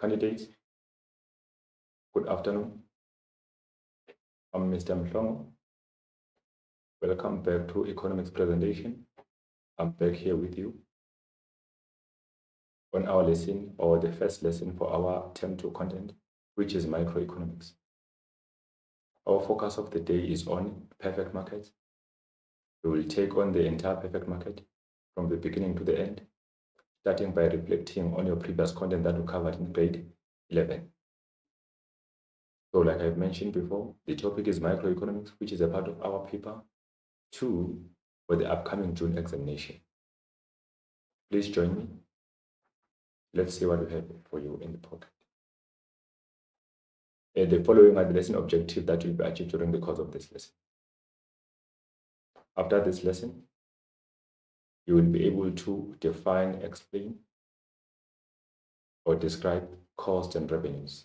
Candidates, good afternoon. I'm Mr. Mhlongo. Welcome back to economics presentation. I'm back here with you on our lesson, or the first lesson for our term 2 content, which is microeconomics. Our focus of the day is on perfect markets. We will take on the entire perfect market from the beginning to the end, starting by reflecting on your previous content that we covered in grade 11. So like I've mentioned before, the topic is microeconomics, which is a part of our paper 2 for the upcoming June examination. Please join me. Let's see what we have for you in the pocket. The following are the lesson objectives that will be achieved during the course of this lesson. After this lesson, you will be able to define, explain, or describe costs and revenues.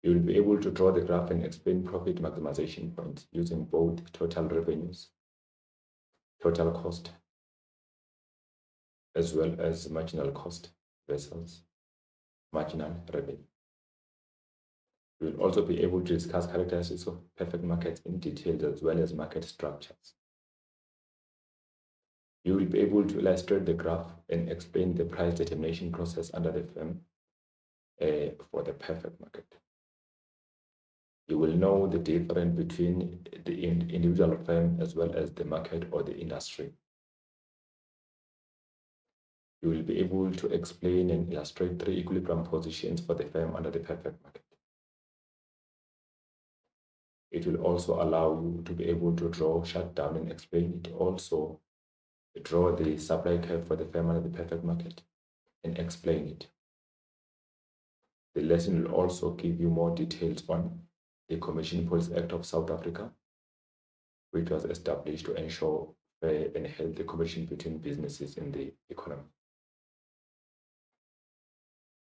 You will be able to draw the graph and explain profit maximization points using both total revenues, total cost, as well as marginal cost versus marginal revenue. You will also be able to discuss characteristics of perfect markets in detail, as well as market structures. You will be able to illustrate the graph and explain the price determination process under the firm for the perfect market. You will know the difference between the individual firm as well as the market or the industry. You will be able to explain and illustrate 3 equilibrium positions for the firm under the perfect market. It will also allow you to be able to draw, shut down, and explain it. Also, draw the supply curve for the firm under the perfect market and explain it. The lesson will also give you more details on the Commission Policy Act of South Africa, which was established to ensure fair and healthy competition between businesses in the economy.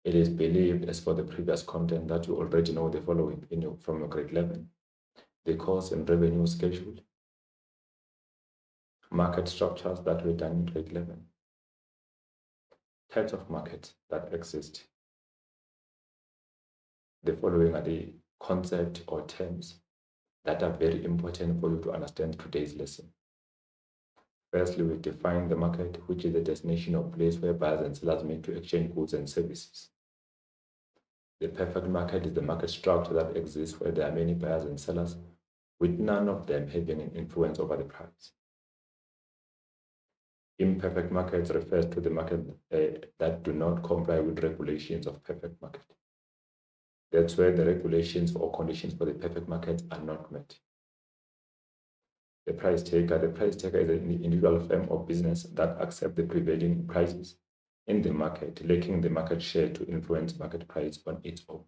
It is believed, as for the previous content, that you already know the following from your grade 11. The cost and revenue schedule, market structures that were done in grade 11, types of markets that exist. The following are the concepts or terms that are very important for you to understand today's lesson. Firstly, we define the market, which is the destination or place where buyers and sellers meet to exchange goods and services. The perfect market is the market structure that exists where there are many buyers and sellers, with none of them having an influence over the price. Imperfect markets refers to the market that do not comply with regulations of perfect market. That's where the regulations or conditions for the perfect market are not met. The price taker is an individual firm or business that accepts the prevailing prices in the market, lacking the market share to influence market price on its own.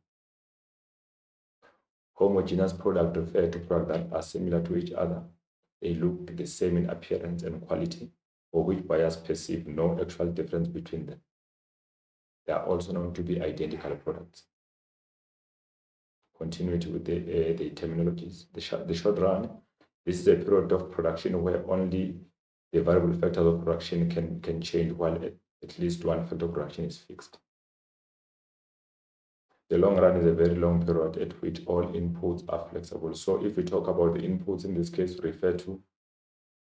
Homogeneous products refer to products that are similar to each other. They look the same in appearance and quality, for which buyers perceive no actual difference between them. They are also known to be identical products. Continuity with the terminologies. The short run. This is a period of production where only the variable factors of production can change, while at least one factor of production is fixed. The long run is a very long period at which all inputs are flexible. So if we talk about the inputs, in this case, refer to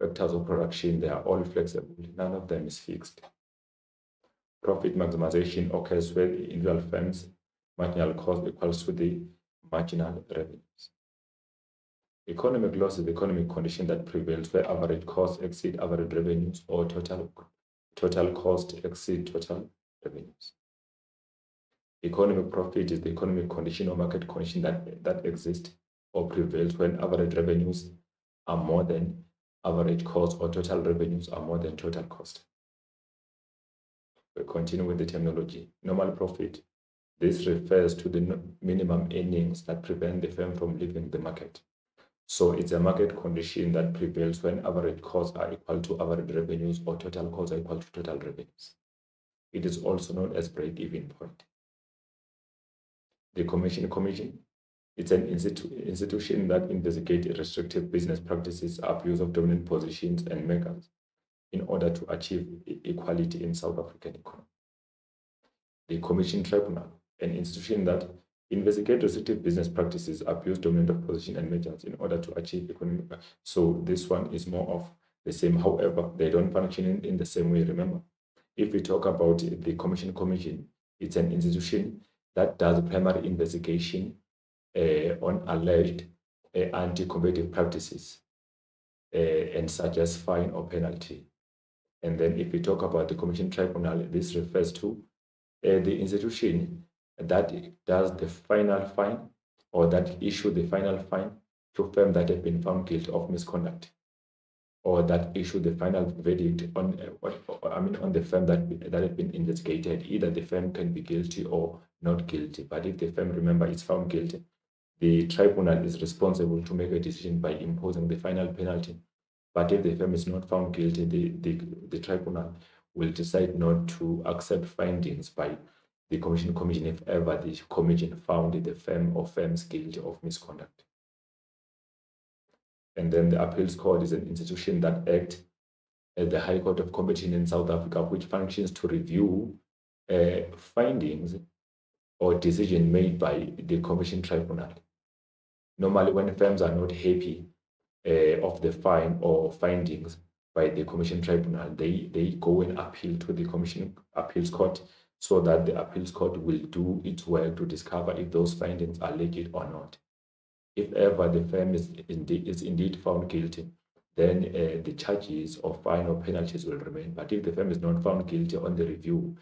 factors of production, they are all flexible. None of them is fixed. Profit maximization occurs where the individual firm's marginal cost equals to the marginal revenues. Economic loss is the economic condition that prevails where average costs exceed average revenues, or total cost exceed total revenues. Economic profit is the economic condition or market condition that exists or prevails when average revenues are more than average cost, or total revenues are more than total cost. We continue with the terminology. Normal profit. This refers to the minimum earnings that prevent the firm from leaving the market. So it's a market condition that prevails when average costs are equal to average revenues, or total costs are equal to total revenues. It is also known as break-even point. The Commission. It's an institution that investigates restrictive business practices, abuse of dominant positions and measures in order to achieve equality in South African economy. the Commission Tribunal, an institution that investigates restrictive business practices, abuse dominant of position and measures in order to achieve economic. So this one is more of the same. However, they don't function in the same way. Remember, if we talk about the Commission, it's an institution that does primary investigation on alleged anti-competitive practices and such as fine or penalty. And then if we talk about the Commission Tribunal, this refers to the institution that does the final fine or that issue the final fine to firms that have been found guilty of misconduct, or that issue the final verdict on on the firm that had been investigated. Either the firm can be guilty or not guilty, but if the firm, remember, is found guilty, the tribunal is responsible to make a decision by imposing the final penalty. But if the firm is not found guilty, the tribunal will decide not to accept findings by the commission if ever the commission found the firm or firms guilty of misconduct. And then the appeals court is an institution that acts as the High Court of Competition in South Africa, which functions to review findings or decision made by the Commission Tribunal. Normally, when firms are not happy of the fine or findings by the Commission Tribunal, they go and appeal to the Commission Appeals Court, so that the Appeals Court will do its work to discover if those findings are legit or not. If ever the firm is indeed found guilty, then the charges or fine or penalties will remain. But if the firm is not found guilty on the review,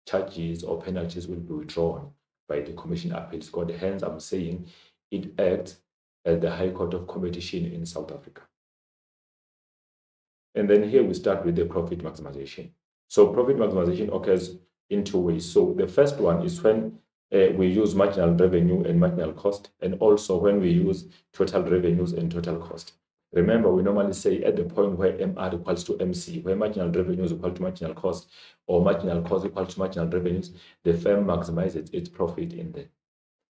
charges or penalties will be withdrawn by the Commission Appeals Court. Hence, I'm saying it acts as the High Court of Competition in South Africa. And then here we start with the profit maximization. So profit maximization occurs in two ways. So the first one is when we use marginal revenue and marginal cost, and also when we use total revenues and total cost. Remember, we normally say at the point where MR equals to MC, where marginal revenue is equal to marginal cost, or marginal cost equal to marginal revenues, the firm maximizes its profit in there.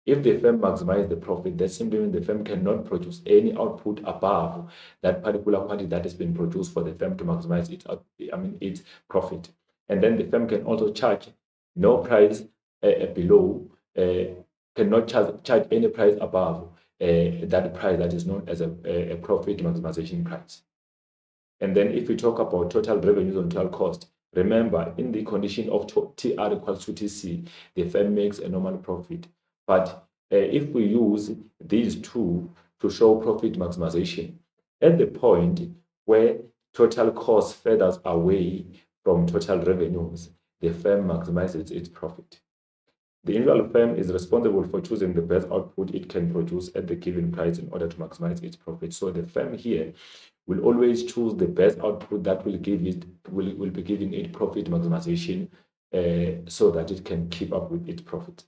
If the firm maximizes the profit, that simply means the firm cannot produce any output above that particular quantity that has been produced for the firm to maximize its profit. And then the firm can also charge no price below, cannot charge any price above that price that is known as a profit maximization price. And then if we talk about total revenues and total cost, remember, in the condition of TR equals to TC, the firm makes a normal profit. But if we use these two to show profit maximization, at the point where total cost furthers away from total revenues, the firm maximizes its profit. The individual firm is responsible for choosing the best output it can produce at the given price in order to maximize its profit. So the firm here will always choose the best output that will give it will be giving it profit maximization, so that it can keep up with its profit.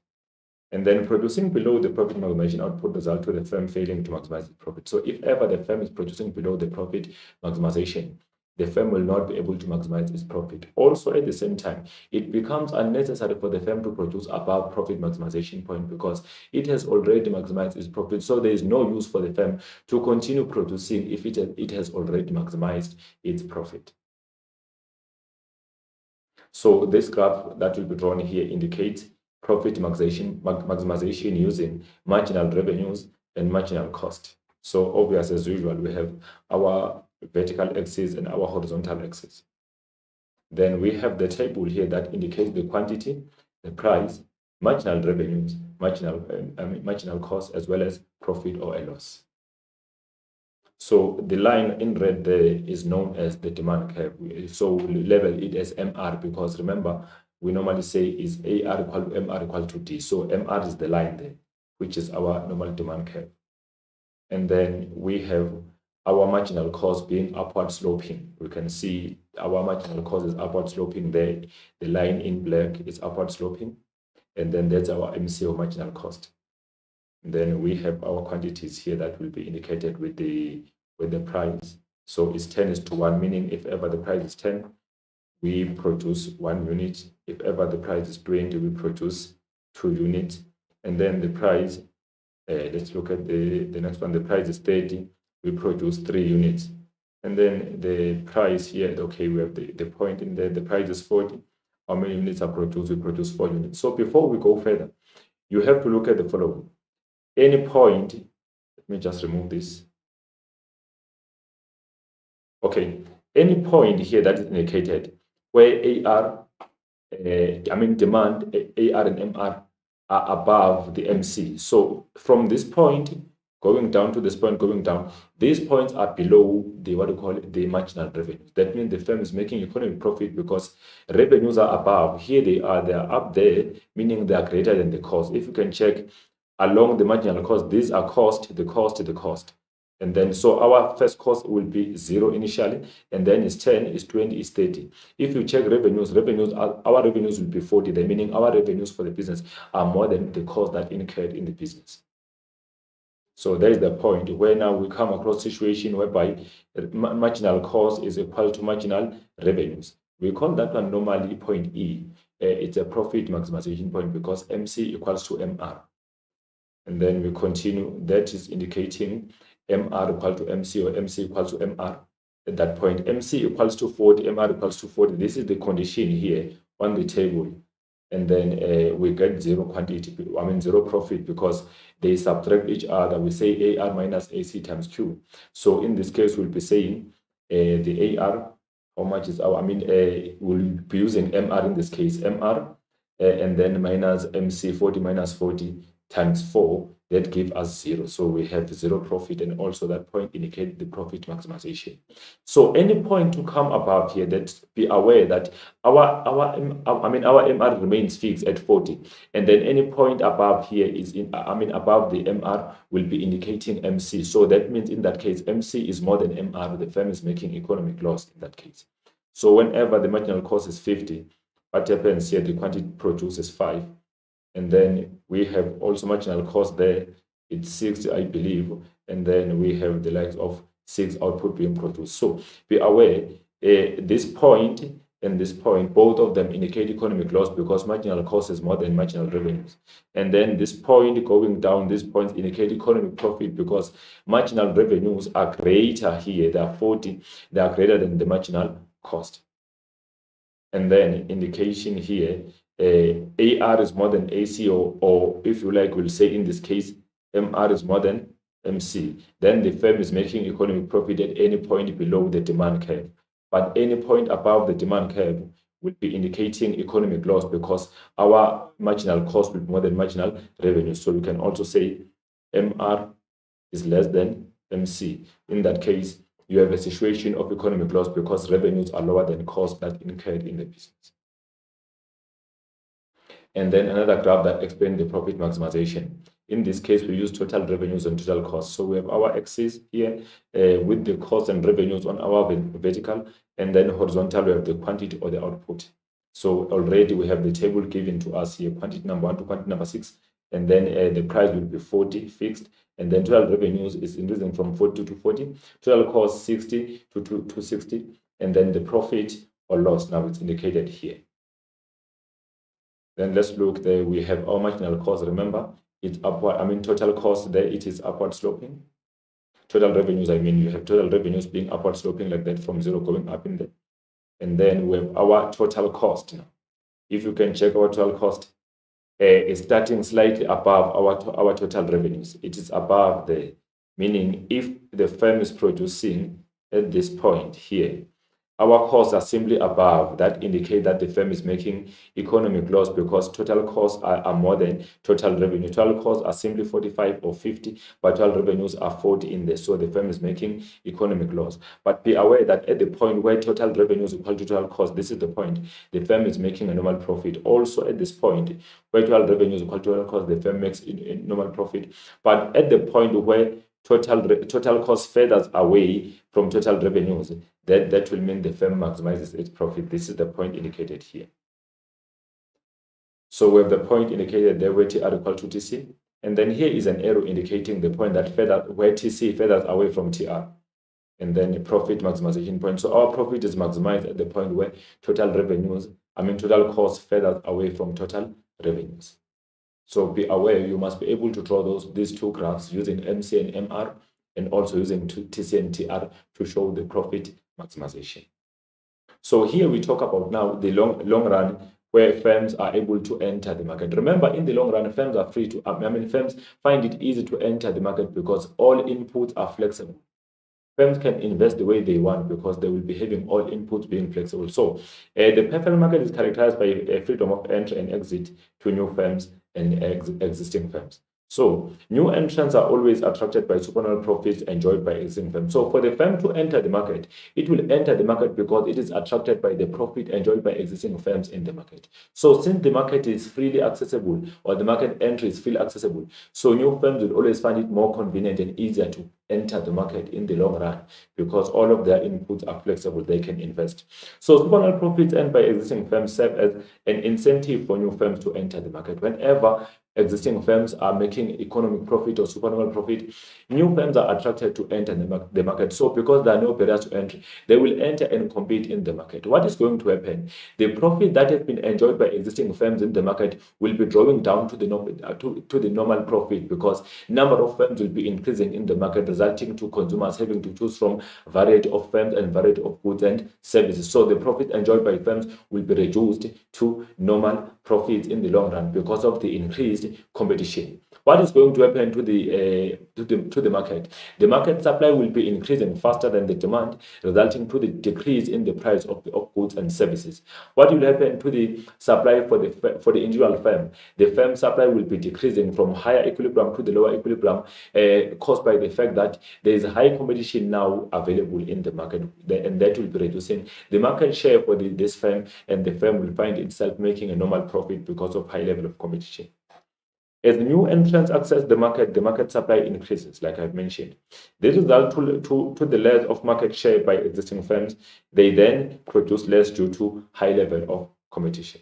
And then producing below the profit maximization output results to the firm failing to maximize its profit. So if ever the firm is producing below the profit maximization, the firm will not be able to maximize its profit. Also, at the same time, it becomes unnecessary for the firm to produce above profit maximization point because it has already maximized its profit. So there is no use for the firm to continue producing if it has already maximized its profit. So this graph that will be drawn here indicates profit maximization using marginal revenues and marginal cost. So obvious as usual, we have our vertical axis and our horizontal axis. Then we have the table here that indicates the quantity, the price, marginal revenues, marginal cost, as well as profit or a loss. So the line in red there is known as the demand curve. So we label it as MR because remember, we normally say is AR equal to MR equal to D. So MR is the line there, which is our normal demand curve. And then we have our marginal cost being upward sloping. We can see our marginal cost is upward sloping there. The line in black is upward sloping. And then that's our MCO marginal cost. And then we have our quantities here that will be indicated with the price. So it's 10:1, meaning if ever the price is 10, we produce 1 unit. If ever the price is 20, we produce 2 units. And then the price, let's look at the next one. The price is 30, we produce 3 units. And then the price here, okay, we have the point in there. The price is 40, how many units are produced? We produce 4 units. So before we go further, you have to look at the following. Any point, let me just remove this. Okay, any point here that is indicated where AR, demand, AR and MR are above the MC. So from this point going down to this point going down, these points are below the what we call it, the marginal revenue. That means the firm is making economic profit because revenues are above. Here they are up there, meaning they are greater than the cost. If you can check along the marginal cost, these are the cost. And then, so our first cost will be 0 initially, and then it's 10, it's 20, it's 30. If you check our revenues will be 40, then meaning our revenues for the business are more than the cost that incurred in the business. So that is the point where now we come across situation whereby marginal cost is equal to marginal revenues. We call that one normally point E. It's a profit maximization point because MC equals to MR. And then we continue, that is indicating MR equal to MC or MC equals to MR. At that point, MC equals to 40, MR equals to 40. This is the condition here on the table. And then we get 0 quantity, zero profit because they subtract each other. We say AR minus AC times Q. So in this case, we'll be saying the AR, how much is our, we'll be using MR in this case, MR, and then minus MC, 40 minus 40 times 4, that gives us 0. So we have 0 profit, and also that point indicates the profit maximization. So any point to come above here, that be aware that our MR remains fixed at 40, and then any point above here is above the MR will be indicating MC. So that means in that case MC is more than MR. The firm is making economic loss in that case. So whenever the marginal cost is 50, what happens here? The quantity produced is 5. And then we have also marginal cost there, it's 60, I believe. And then we have the likes of 6 output being produced. So be aware, this point and this point, both of them indicate economic loss because marginal cost is more than marginal revenues. And then this point going down, these points indicate economic profit because marginal revenues are greater here. They are 40, they are greater than the marginal cost. And then indication here, AR is more than AC, or if you like, we'll say in this case, MR is more than MC. Then the firm is making economic profit at any point below the demand curve. But any point above the demand curve will be indicating economic loss because our marginal cost will be more than marginal revenue. So we can also say MR is less than MC. In that case, you have a situation of economic loss because revenues are lower than costs that incurred in the business. And then another graph that explains the profit maximization. In this case, we use total revenues and total costs. So we have our axis here with the costs and revenues on our vertical, and then horizontal, we have the quantity or the output. So already we have the table given to us here, quantity number 1 to quantity number 6, and then the price will be 40 fixed, and then total revenues is increasing from 40 to 40, total cost 60 to 60, and then the profit or loss now it's indicated here. Then let's look there. We have our marginal cost. Remember, it's upward. Total cost there, it is upward sloping. Total revenues, you have total revenues being upward sloping like that from 0 going up in there. And then we have our total cost. Now, if you can check our total cost, is starting slightly above our total revenues. It is above there, meaning if the firm is producing at this point here, our costs are simply above. That indicate that the firm is making economic loss because total costs are more than total revenue. Total costs are simply 45 or 50, but total revenues are 40 in there. So the firm is making economic loss. But be aware that at the point where total revenues equal to total cost, this is the point. The firm is making a normal profit. Also at this point where total revenues equal to total cost, the firm makes a normal profit. But at the point where total cost furthers away from total revenues, that will mean the firm maximizes its profit. This is the point indicated here. So we have the point indicated there where TR equal to TC, and then here is an arrow indicating the point that where TC furthers away from TR, and then the profit maximization point. So our profit is maximized at the point where total cost furthers away from total revenues. So be aware, you must be able to draw these two graphs using MC and MR, and also using TC and TR to show the profit maximization. So here we talk about now the long run where firms are able to enter the market. Remember, in the long run, firms are free to, firms find it easy to enter the market because all inputs are flexible. Firms can invest the way they want because they will be having all inputs being flexible. So the perfect market is characterized by a freedom of entry and exit to new firms and existing firms. So new entrants are always attracted by supernormal profits enjoyed by existing firms. So for the firm to enter the market, it will enter the market because it is attracted by the profit enjoyed by existing firms in the market. So since the market is freely accessible, or the market entry is freely accessible, so new firms will always find it more convenient and easier to enter the market in the long run because all of their inputs are flexible, they can invest. So supernormal profits earned by existing firms serve as an incentive for new firms to enter the market. Whenever existing firms are making economic profit or supernormal profit, new firms are attracted to enter the market. So because there are no barriers to entry, they will enter and compete in the market. What is going to happen? The profit that has been enjoyed by existing firms in the market will be drawing down to the normal profit because number of firms will be increasing in the market, resulting to consumers having to choose from a variety of firms and variety of goods and services. So the profit enjoyed by firms will be reduced to normal profits in the long run because of the increased competition. What is going to happen to the market? The market supply will be increasing faster than the demand, resulting to the decrease in the price of goods and services. What will happen to the supply for the individual firm? The firm supply will be decreasing from higher equilibrium to the lower equilibrium, caused by the fact that there is high competition now available in the market, and that will be reducing the market share for this firm, and the firm will find itself making a normal profit because of high level of competition. As new entrants access the market supply increases, like I've mentioned. This result to the loss of market share by existing firms. They then produce less due to high level of competition.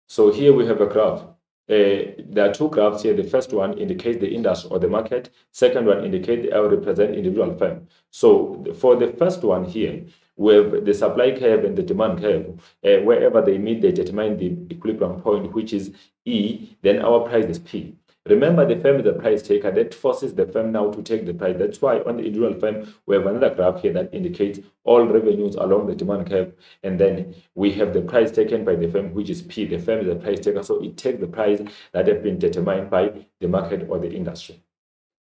So here we have a graph. There are two graphs here. The first one indicates the industry or the market. Second one indicates represent individual firm. So for the first one here, with the supply curve and the demand curve, wherever they meet, they determine the equilibrium point, which is E, then our price is P. Remember, the firm is the price taker. That forces the firm now to take the price. That's why on the individual firm, we have another graph here that indicates all revenues along the demand curve. And then we have the price taken by the firm, which is P. The firm is the price taker. So it takes the price that has been determined by the market or the industry.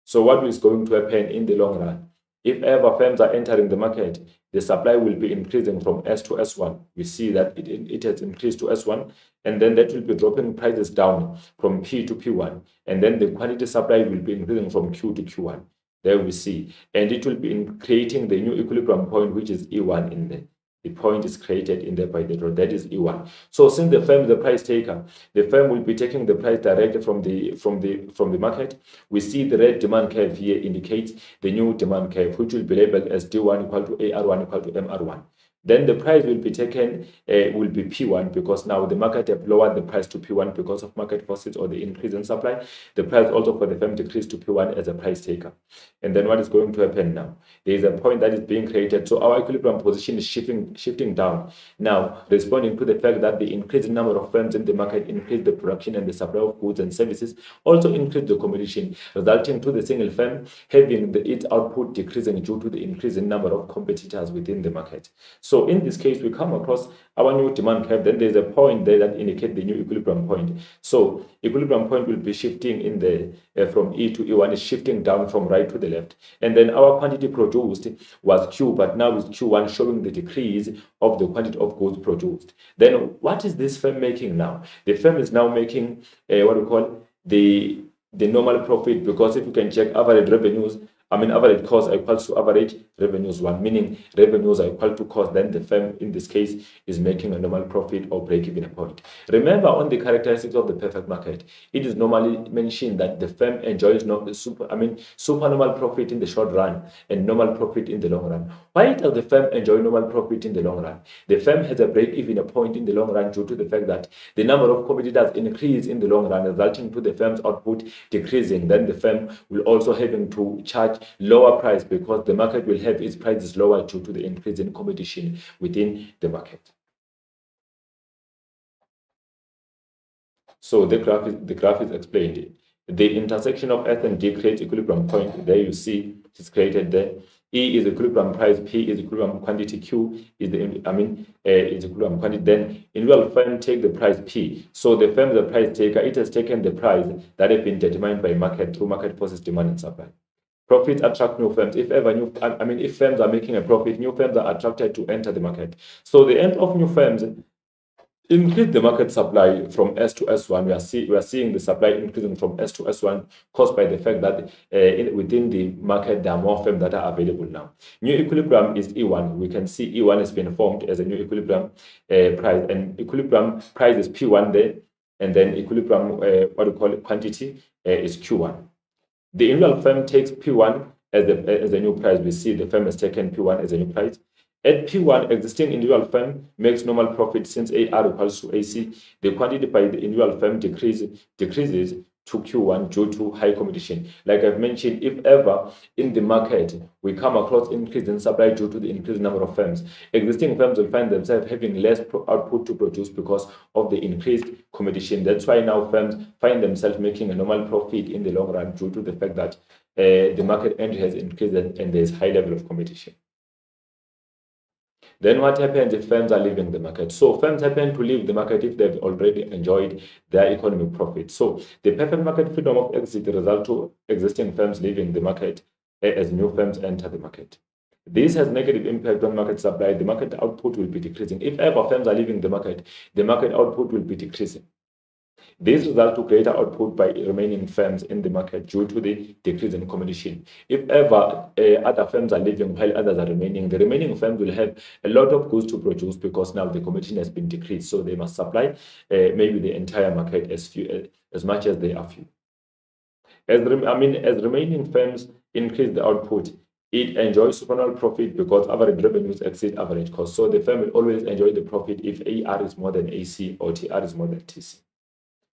So what is going to happen in the long run? If ever firms are entering the market, the supply will be increasing from S to S1. We see that it has increased to S1, and then that will be dropping prices down from P to P1. And then the quantity supply will be increasing from Q to Q1. There we see. And it will be creating the new equilibrium point, which is E1 in there. The point is created in there by the draw, that is E1. So since the firm is the price taker, the firm will be taking the price directly from the market. We see the red demand curve here indicates the new demand curve, which will be labeled as D1 equal to AR1 equal to MR1. Then the price will be taken, will be P1, because now the market have lowered the price to P1 because of market forces or the increase in supply. The price also for the firm decreased to P1 as a price taker. And then what is going to happen now? There is a point that is being created. So our equilibrium position is shifting down. Now, responding to the fact that the increasing number of firms in the market increase the production and the supply of goods and services, also increase the competition, resulting to the single firm having its output decreasing due to the increasing number of competitors within the market. So in this case, we come across our new demand curve. Then there's a point there that indicates the new equilibrium point. So equilibrium point will be shifting in the from E to E1 is shifting down from right to the left. And then our quantity produced was Q, but now is Q1 showing the decrease of the quantity of goods produced. Then what is this firm making now? The firm is now making what we call the normal profit, because if you can check average revenues, average cost equals to average revenues 1, meaning revenues are equal to cost. Then the firm in this case is making a normal profit or break-even point. Remember, on the characteristics of the perfect market, it is normally mentioned that the firm enjoys supernormal profit in the short run and normal profit in the long run. Why does the firm enjoy normal profit in the long run? The firm has a break-even point in the long run due to the fact that the number of competitors increase in the long run, resulting to the firm's output decreasing. Then the firm will also having to charge lower price because the market will have its prices lower due to the increase in competition within the market. So the graph is explained. The intersection of S and D creates equilibrium point. There you see it's created there. E is equilibrium price, P is equilibrium quantity, Q is is equilibrium quantity. Then individual firm take the price P. So the firm is the price taker. It has taken the price that has been determined by market through market forces, demand and supply. Profits attract new firms. If ever if firms are making a profit, new firms are attracted to enter the market. So the end of new firms increase the market supply from S to S1. We are seeing the supply increasing from S to S1 caused by the fact that within the market there are more firms that are available now. New equilibrium is E1. We can see E1 has been formed as a new equilibrium price, and equilibrium price is P1 there, and then equilibrium quantity is Q1. The individual firm takes P1 as a new price. We see the firm has taken P1 as a new price. At P1, existing individual firm makes normal profit since AR equals to AC. The quantity by the individual firm decreases to Q1 due to high competition. Like I've mentioned, if ever in the market we come across increase in supply due to the increased number of firms, existing firms will find themselves having less output to produce because of the increased competition. That's why now firms find themselves making a normal profit in the long run due to the fact that the market entry has increased and there's high level of competition. Then what happens if firms are leaving the market? So firms happen to leave the market if they've already enjoyed their economic profit. So the perfect market freedom of exit result to existing firms leaving the market as new firms enter the market. This has negative impact on market supply. The market output will be decreasing. If ever firms are leaving the market output will be decreasing. This results to greater output by remaining firms in the market due to the decrease in competition. If ever other firms are leaving while others are remaining, the remaining firms will have a lot of goods to produce because now the competition has been decreased. So they must supply maybe the entire market as much as they are few. As remaining firms increase the output, it enjoys supernal profit because average revenues exceed average cost. So the firm will always enjoy the profit if AR is more than AC or TR is more than TC.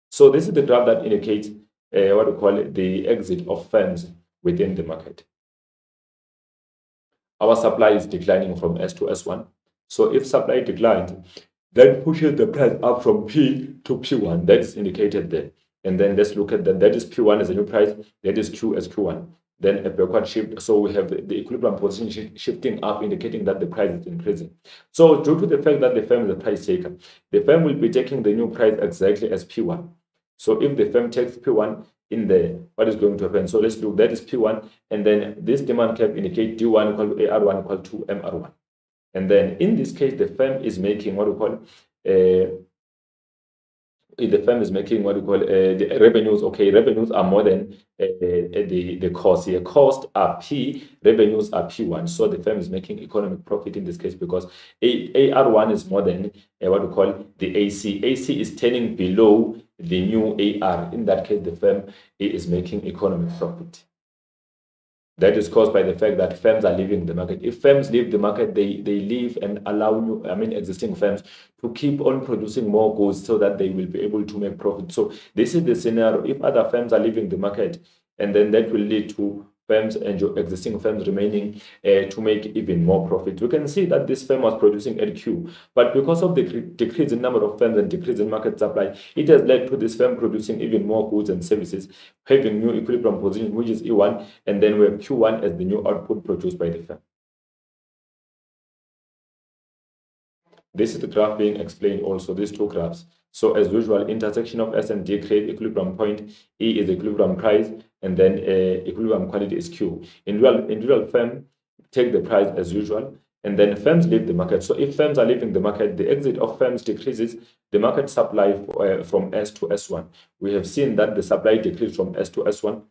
So this is the graph that indicates what we call the exit of firms within the market. Our supply is declining from S to S1. So if supply declines, that pushes the price up from P to P1. That's indicated there. And then let's look at that. That is P1 as a new price. That is Q as Q1. Then a backward shift. So we have the equilibrium position shifting up, indicating that the price is increasing. So due to the fact that the firm is a price taker, the firm will be taking the new price exactly as P1. So if the firm takes P1 in there, what is going to happen? So let's look, that is P1, and then this demand curve indicates D1 equal to AR1 equal to MR1. And then in this case, the firm is making what we call the revenues. Okay, revenues are more than the cost here. Costs are P, revenues are P1. So the firm is making economic profit in this case because AR1 is more than what we call the AC. AC is turning below the new AR. In that case, the firm is making economic profit. That is caused by the fact that firms are leaving the market. If firms leave the market, they leave and allow existing firms to keep on producing more goods so that they will be able to make profit. So this is the scenario. If other firms are leaving the market, and then that will lead to firms and existing firms remaining to make even more profit. We can see that this firm was producing LQ, but because of the decrease in number of firms and decrease in market supply, it has led to this firm producing even more goods and services, having new equilibrium position, which is E1, and then we have Q1 as the new output produced by the firm. This is the graph being explained also, these two graphs. So as usual, intersection of S and D create equilibrium point. E is equilibrium price, and then equilibrium quantity is Q. Individual firm take the price as usual, and then firms leave the market. So if firms are leaving the market, the exit of firms decreases the market supply from S to S1. We have seen that the supply decreased from S to S1,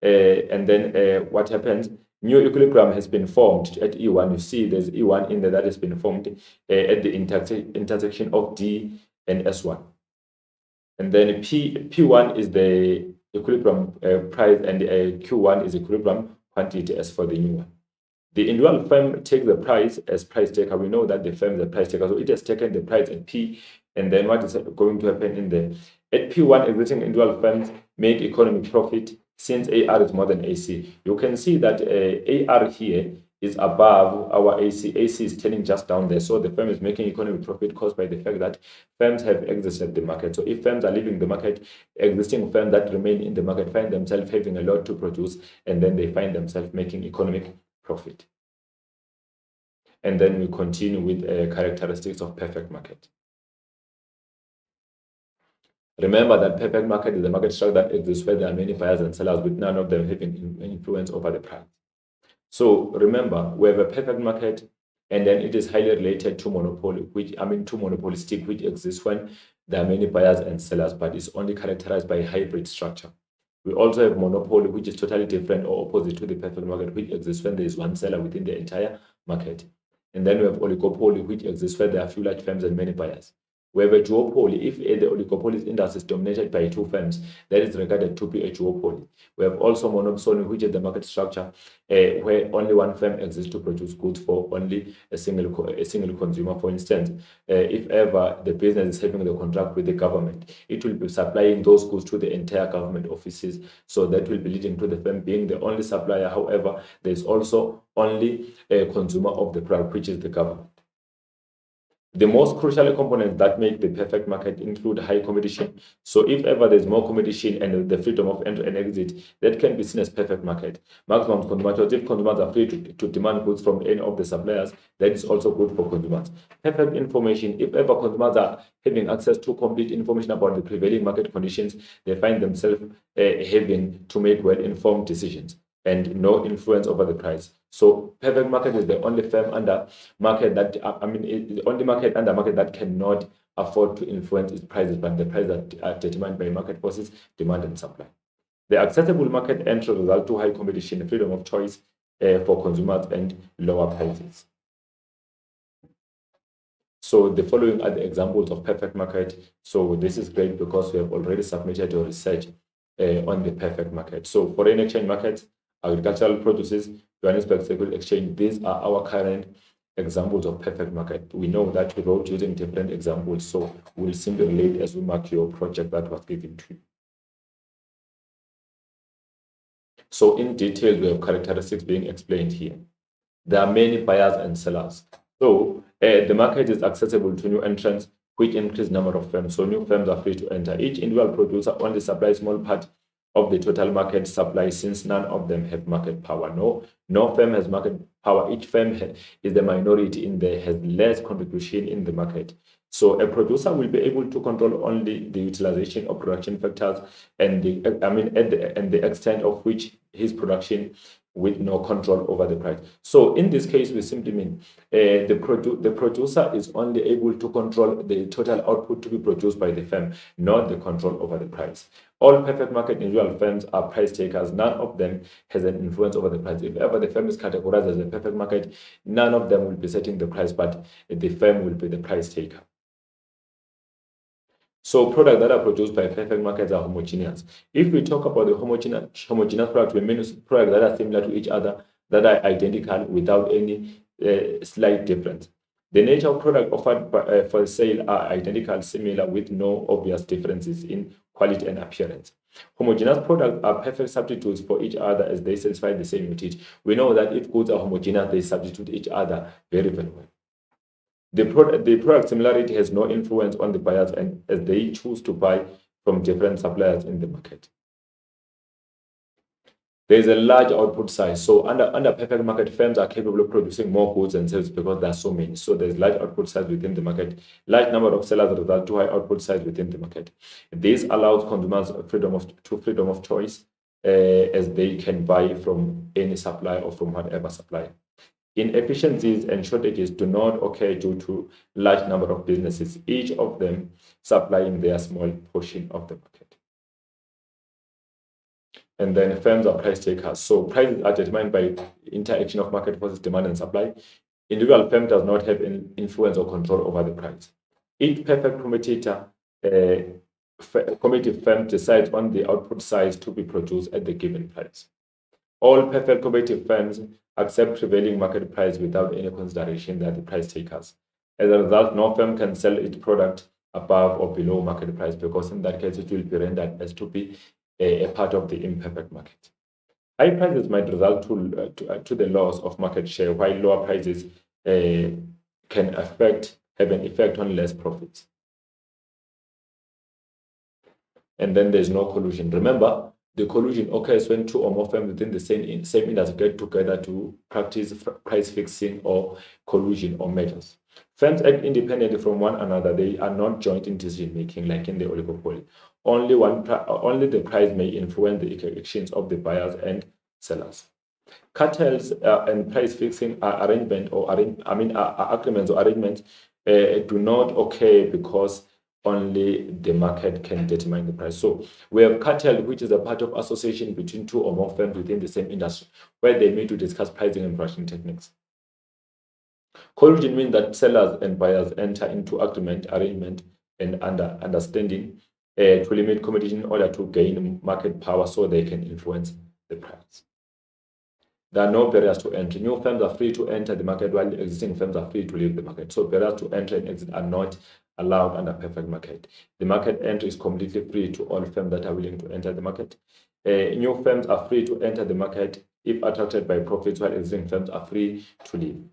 and then what happens? New equilibrium has been formed at E1. You see there's E1 in there that has been formed at the intersection of D and S1. And then P1 is the equilibrium price, and Q1 is equilibrium quantity as for the new one. The individual firm takes the price as price taker. We know that the firm is a price taker, so it has taken the price at P, and then what is going to happen in there? At P1, existing individual firms make economic profit since AR is more than AC. You can see that AR here is above our AC. AC is turning just down there. So the firm is making economic profit caused by the fact that firms have exited the market. So if firms are leaving the market, existing firms that remain in the market find themselves having a lot to produce, and then they find themselves making economic profit. And then we continue with characteristics of perfect market. Remember that perfect market is a market structure that exists where there are many buyers and sellers with none of them having influence over the price. So remember, we have a perfect market, and then it is highly related to monopoly, to monopolistic, which exists when there are many buyers and sellers, but it's only characterized by a hybrid structure. We also have monopoly, which is totally different or opposite to the perfect market, which exists when there is one seller within the entire market. And then we have oligopoly, which exists where there are few large firms and many buyers. We have a duopoly. If the oligopoly industry is dominated by two firms, that is regarded to be a duopoly. We have also monopoly, which is the market structure where only one firm exists to produce goods for only a single consumer. For instance, if ever the business is having the contract with the government, it will be supplying those goods to the entire government offices. So that will be leading to the firm being the only supplier. However, there is also only a consumer of the product, which is the government. The most crucial components that make the perfect market include high competition. So if ever there's more competition and the freedom of entry and exit, that can be seen as perfect market. Maximum consumer choice. If consumers are free to demand goods from any of the suppliers, that is also good for consumers. Perfect information. If ever consumers are having access to complete information about the prevailing market conditions, they find themselves having to make well-informed decisions and no influence over the price. So perfect market is the only firm under market that the only market under market that cannot afford to influence its prices, but the prices are determined by market forces, demand and supply. The accessible market entry result to high competition, freedom of choice for consumers, and lower prices. So the following are the examples of perfect market. So this is great because we have already submitted your research on the perfect market. So foreign exchange markets, agricultural produces, Johannesburg Securities Exchange, these are our current examples of perfect market. We know that we wrote using different examples, so we'll simply relate as we mark your project that was given to you. So in detail, we have characteristics being explained here. There are many buyers and sellers. So the market is accessible to new entrants, which increase number of firms. So new firms are free to enter. Each individual producer only supplies small part of the total market supply, since none of them have market power. No firm has market power. Each firm is the minority in there, has less contribution in the market. So a producer will be able to control only the utilization of production factors and the extent of which his production, with no control over the price. So in this case, we simply mean the producer is only able to control the total output to be produced by the firm, not the control over the price. All perfect market individual firms are price takers. None of them has an influence over the price. If ever the firm is categorized as a perfect market, none of them will be setting the price, but the firm will be the price taker. So products that are produced by perfect markets are homogeneous. If we talk about the homogeneous products, we mean products that are similar to each other, that are identical without any slight difference. The nature of product offered for sale are identical, similar, with no obvious differences in quality and appearance. Homogeneous products are perfect substitutes for each other as they satisfy the same usage. We know that if goods are homogeneous, they substitute each other very, very well. The product similarity has no influence on the buyers, and as they choose to buy from different suppliers in the market. There is a large output size. So under perfect market, firms are capable of producing more goods and sales because there are so many. So there's large output size within the market. Large number of sellers result to high output size within the market. This allows consumers freedom of choice as they can buy from any supplier or from whatever supplier. Inefficiencies and shortages do not occur due to large number of businesses, each of them supplying their small portion of the market. And then firms are price takers. So prices are determined by interaction of market forces, demand and supply. Individual firm does not have any influence or control over the price. Each perfect competitive firm decides on the output size to be produced at the given price. All perfect competitive firms accept prevailing market price without any consideration that the price takers. As a result, no firm can sell its product above or below market price, because in that case it will be rendered as to be a part of the imperfect market. High prices might result to the loss of market share, while lower prices can have an effect on less profits. And then there's no collusion. Remember, the collusion occurs when two or more firms within the same industry get together to practice price fixing or collusion or measures. Firms act independently from one another. They are not joint in decision making like in the oligopoly. Only the price may influence the exchange of the buyers and sellers. Cartels and price fixing agreements or arrangements do not occur because only the market can determine the price. So we have cartel, which is a part of association between two or more firms within the same industry, where they meet to discuss pricing and pricing techniques. Collusion means that sellers and buyers enter into arrangement, and understanding to limit competition in order to gain market power so they can influence the price. There are no barriers to entry. New firms are free to enter the market while the existing firms are free to leave the market. So barriers to enter and exit are not allowed under perfect market. The market entry is completely free to all firms that are willing to enter the market. New firms are free to enter the market if attracted by profits, while existing firms are free to leave.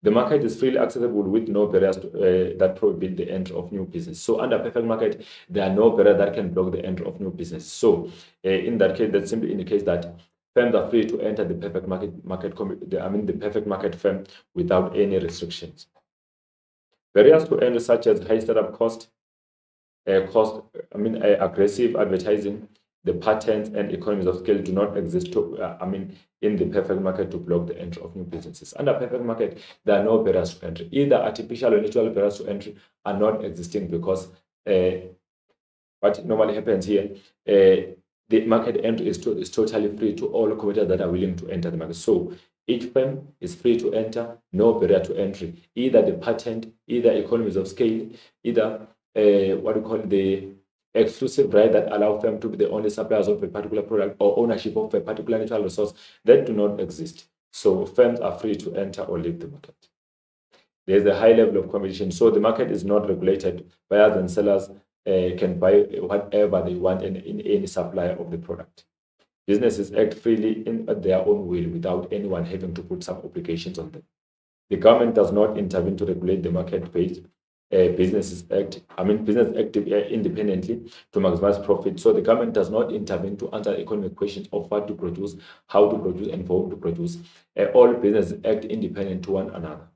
The market is freely accessible with no barriers that prohibit the entry of new business. So under perfect market, there are no barriers that can block the entry of new business. So in that case, that simply indicates that firms are free to enter the perfect the perfect market firm without any restrictions. Barriers to entry such as high startup cost, aggressive advertising, the patents and economies of scale do not exist in the perfect market to block the entry of new businesses. Under perfect market, there are no barriers to entry. Either artificial or natural barriers to entry are not existing because what normally happens here, the market entry is totally free to all competitors that are willing to enter the market. So each firm is free to enter, no barrier to entry. Either the patent, either economies of scale, either the exclusive right that allow firm to be the only suppliers of a particular product or ownership of a particular natural resource that do not exist. So firms are free to enter or leave the market. There's a high level of competition. So the market is not regulated. Buyers and sellers can buy whatever they want in any supplier of the product. Businesses act freely in their own will without anyone having to put some obligations on them. The government does not intervene to regulate the marketplace. Businesses act independently to maximize profit. So the government does not intervene to answer economic questions of what to produce, how to produce, and for whom to produce. All businesses act independent to one another.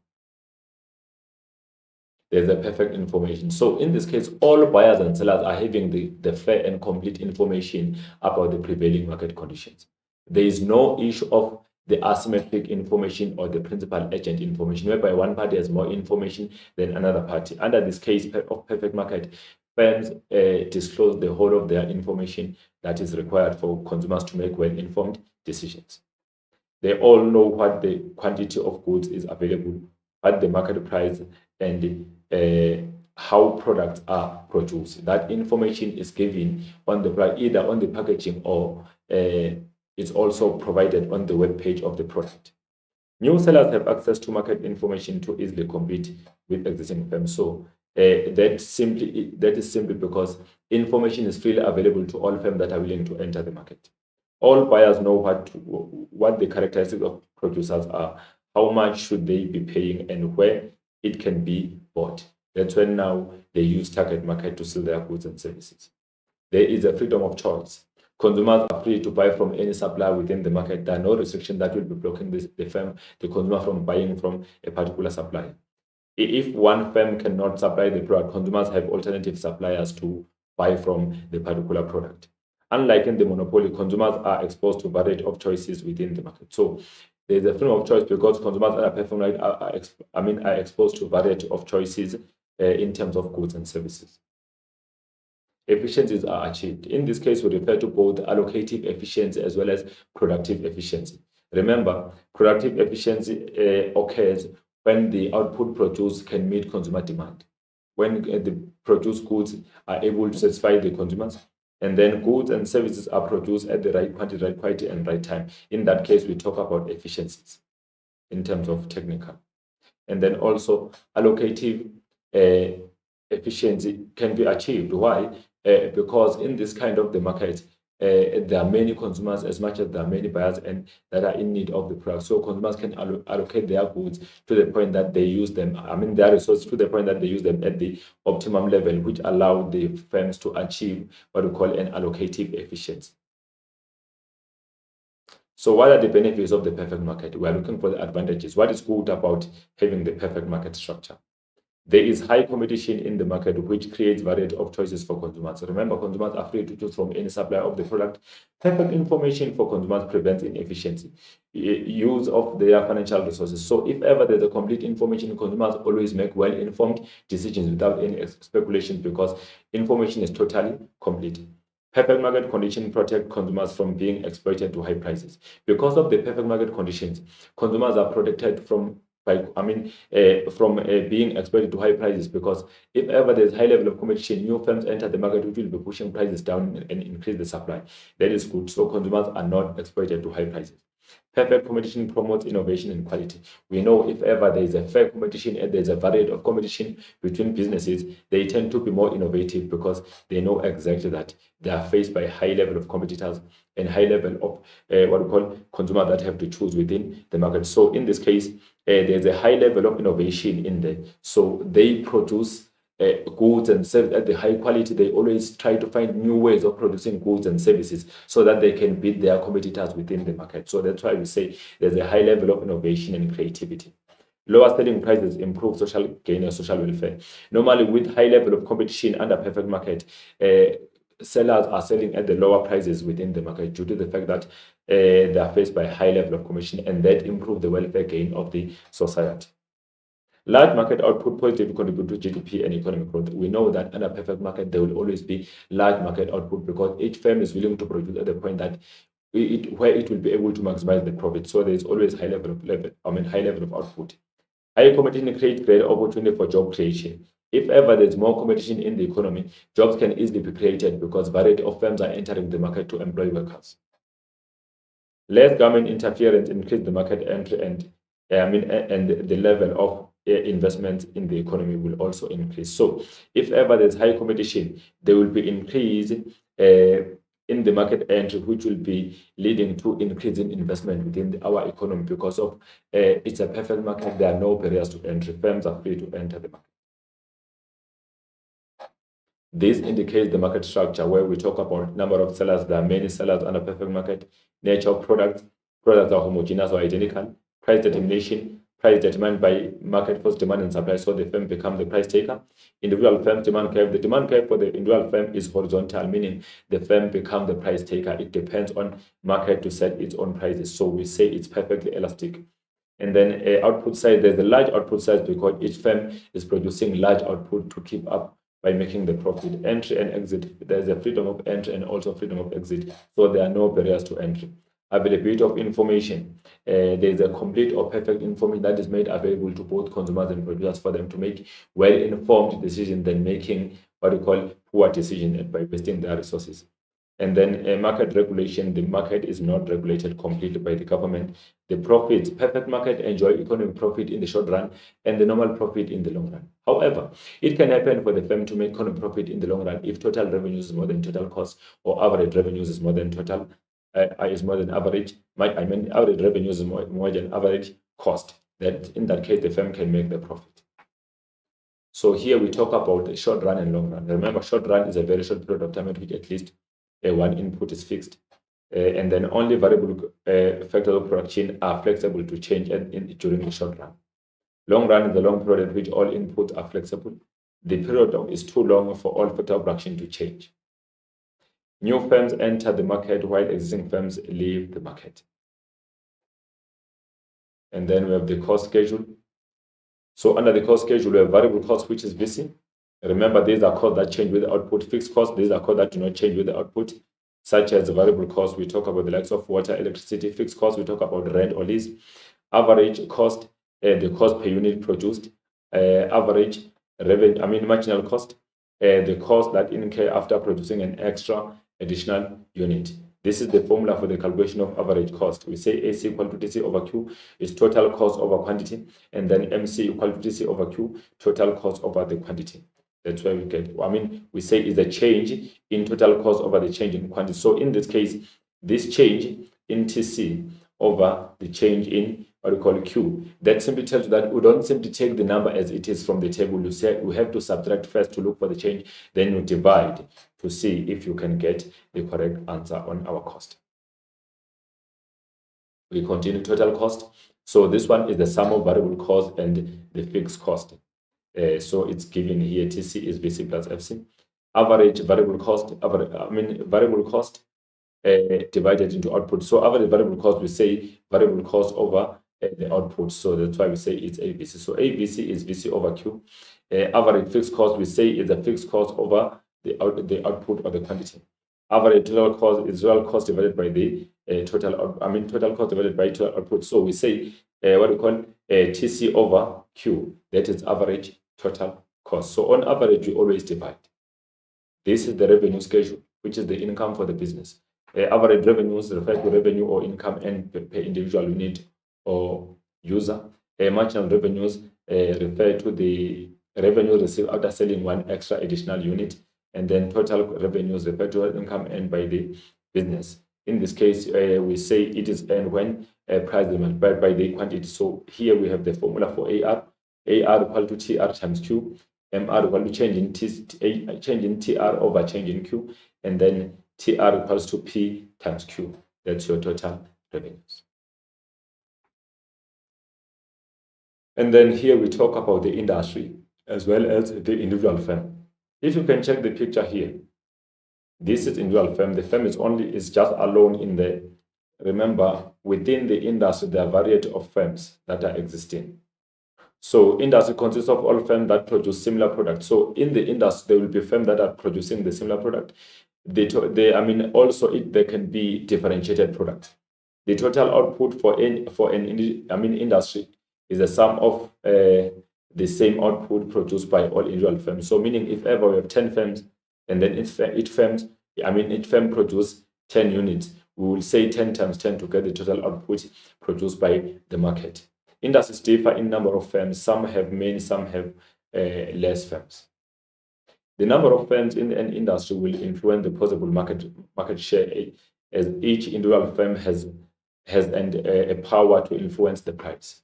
There's a perfect information. So in this case, all buyers and sellers are having the fair and complete information about the prevailing market conditions. There is no issue of the asymmetric information or the principal agent information, whereby one party has more information than another party. Under this case of perfect market, firms disclose the whole of their information that is required for consumers to make well-informed decisions. They all know what the quantity of goods is available, what the market price, and how products are produced. That information is given on the price, either on the packaging or it's also provided on the web page of the product. New sellers have access to market information to easily compete with existing firms. So that is simply because information is freely available to all firms that are willing to enter the market. All buyers know what the characteristics of producers are, how much should they be paying, and where it can be bought. That's when now they use target market to sell their goods and services. There is a freedom of choice. Consumers are free to buy from any supplier within the market. There are no restrictions that will be blocking the consumer from buying from a particular supplier. If one firm cannot supply the product, consumers have alternative suppliers to buy from the particular product. Unlike in the monopoly, consumers are exposed to a variety of choices within the market. So there's a freedom of choice because consumers are exposed to a variety of choices in terms of goods and services. Efficiencies are achieved. In this case, we refer to both allocative efficiency as well as productive efficiency. Remember, productive efficiency occurs when the output produced can meet consumer demand, when the produced goods are able to satisfy the consumers, and then goods and services are produced at the right quantity, and right time. In that case, we talk about efficiencies in terms of technical. And then also allocative efficiency can be achieved. Why? Because in this kind of the market, there are many consumers as much as there are many buyers and that are in need of the product. So consumers can allocate their goods to the point that they use them, their resources to the point that they use them at the optimum level, which allow the firms to achieve what we call an allocative efficiency. So what are the benefits of the perfect market? We are looking for the advantages. What is good about having the perfect market structure? There is high competition in the market, which creates variety of choices for consumers. Remember, consumers are free to choose from any supplier of the product. Perfect information for consumers prevents inefficiency, use of their financial resources. So if ever there's a complete information, consumers always make well-informed decisions without any speculation because information is totally complete. Perfect market conditions protect consumers from being exploited to high prices. Because of the perfect market conditions, consumers are protected from being exposed to high prices, because if ever there's high level of competition, new firms enter the market which will be pushing prices down and increase the supply. That is good. So consumers are not exposed to high prices. Perfect competition promotes innovation and quality. We know if ever there is a fair competition and there's a variety of competition between businesses, they tend to be more innovative because they know exactly that they are faced by high level of competitors and high level of what we call consumers that have to choose within the market. So in this case, there's a high level of innovation in there. So they produce goods and services at the high quality. They always try to find new ways of producing goods and services so that they can beat their competitors within the market. So that's why we say there's a high level of innovation and creativity. Lower selling prices improve social gain and social welfare. Normally, with high level of competition under perfect market, sellers are selling at the lower prices within the market due to the fact that they are faced by high level of competition, and that improve the welfare gain of the society. Large market output positively contribute to GDP and economic growth. We know that in a perfect market, there will always be large market output because each firm is willing to produce at the point that where it will be able to maximize the profit. So there is always high level of output. High competition creates greater opportunity for job creation. If ever there's more competition in the economy, jobs can easily be created because variety of firms are entering the market to employ workers. Less government interference increase the market entry and the level of investment in the economy will also increase. So if ever there's high competition, there will be increase in the market entry, which will be leading to increasing investment within our economy because of it's a perfect market. There are no barriers to entry. Firms are free to enter the market. This indicates the market structure where we talk about number of sellers. There are many sellers on a perfect market. Nature of products. Products are homogeneous or identical. Price determination. Price determined by market force, demand and supply. So the firm becomes the price taker. Individual firm demand curve. The demand curve for the individual firm is horizontal, meaning the firm becomes the price taker. It depends on market to set its own prices. So we say it's perfectly elastic. And then output side, there's a large output size because each firm is producing large output to keep up by making the profit. Entry and exit, there's a freedom of entry and also freedom of exit. So there are no barriers to entry. Availability of information. There's a complete or perfect information that is made available to both consumers and producers for them to make well-informed decisions than making what we call poor decisions by wasting their resources. And then market regulation, the market is not regulated completely by the government. The profits, perfect market enjoy economic profit in the short run and the normal profit in the long run. However, it can happen for the firm to make economic profit in the long run if total revenues is more than total cost, or average revenues is more than total, is more than average. Average revenues is more than average cost. That in that case, the firm can make the profit. So here we talk about the short run and long run. Remember, short run is a very short period of time at which at least one input is fixed, and then only variable factors of production are flexible to change during the short run. Long run is the long period at which all inputs are flexible. The period is too long for all factors of production to change. New firms enter the market while existing firms leave the market. And then we have the cost schedule. So under the cost schedule, we have variable cost, which is VC. Remember, these are costs that change with the output. Fixed costs, these are costs that do not change with the output, such as the variable costs. We talk about the likes of water, electricity. Fixed costs, we talk about rent or lease. Average cost, the cost per unit produced. Average revenue, marginal cost, the cost that incur after producing an extra additional unit. This is the formula for the calculation of average cost. We say AC equal to DC over Q is total cost over quantity, and then MC equal to DC over Q, total cost over the quantity. That's why we get, we say is the change in total cost over the change in quantity. So in this case, this change in TC over the change in what we call Q, that simply tells you that we don't simply take the number as it is from the table. You say we have to subtract first to look for the change, then you divide to see if you can get the correct answer on our cost. We continue total cost. So this one is the sum of variable cost and the fixed cost. So it's given here, TC is VC plus FC. Average variable cost, variable cost divided into output. So average variable cost, we say variable cost over the output. So that's why we say it's AVC. So AVC is VC over Q. Average fixed cost, we say is the fixed cost over the output or the quantity. Average total cost is total cost divided by the total cost divided by total output. So we say what we call TC over Q. That is average total cost. So on average, we always divide. This is the revenue schedule, which is the income for the business. Average revenues refer to revenue or income and per individual unit or user. Marginal revenues refer to the revenue received after selling one extra additional unit. And then total revenues refer to income earned by the business. In this case, we say it is earned when price is multiplied by the quantity. So here we have the formula for AR. AR equal to TR times Q. MR equal to change in TR over change in Q. And then TR equals to P times Q. That's your total revenues. And then here we talk about the industry as well as the individual firm. If you can check the picture here, this is individual firm. The firm is just alone in the, remember, within the industry, there are a variety of firms that are existing. So industry consists of all firms that produce similar products. So in the industry, there will be firms that are producing the similar product. There can be differentiated products. The total output for an industry is the sum of the same output produced by all individual firms. So meaning if ever we have 10 firms, and then each firm produce 10 units, we will say 10 times 10 to get the total output produced by the market. Industries differ in number of firms. Some have many, some have less firms. The number of firms in an industry will influence the possible market share, as each individual firm has a power to influence the price.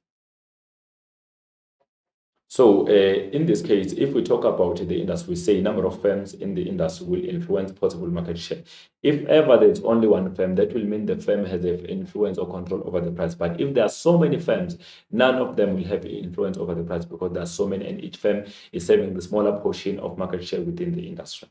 So in this case, if we talk about the industry, we say number of firms in the industry will influence possible market share. If ever there's only one firm, that will mean the firm has an influence or control over the price. But if there are so many firms, none of them will have influence over the price because there are so many, and each firm is having the smaller portion of market share within the industry.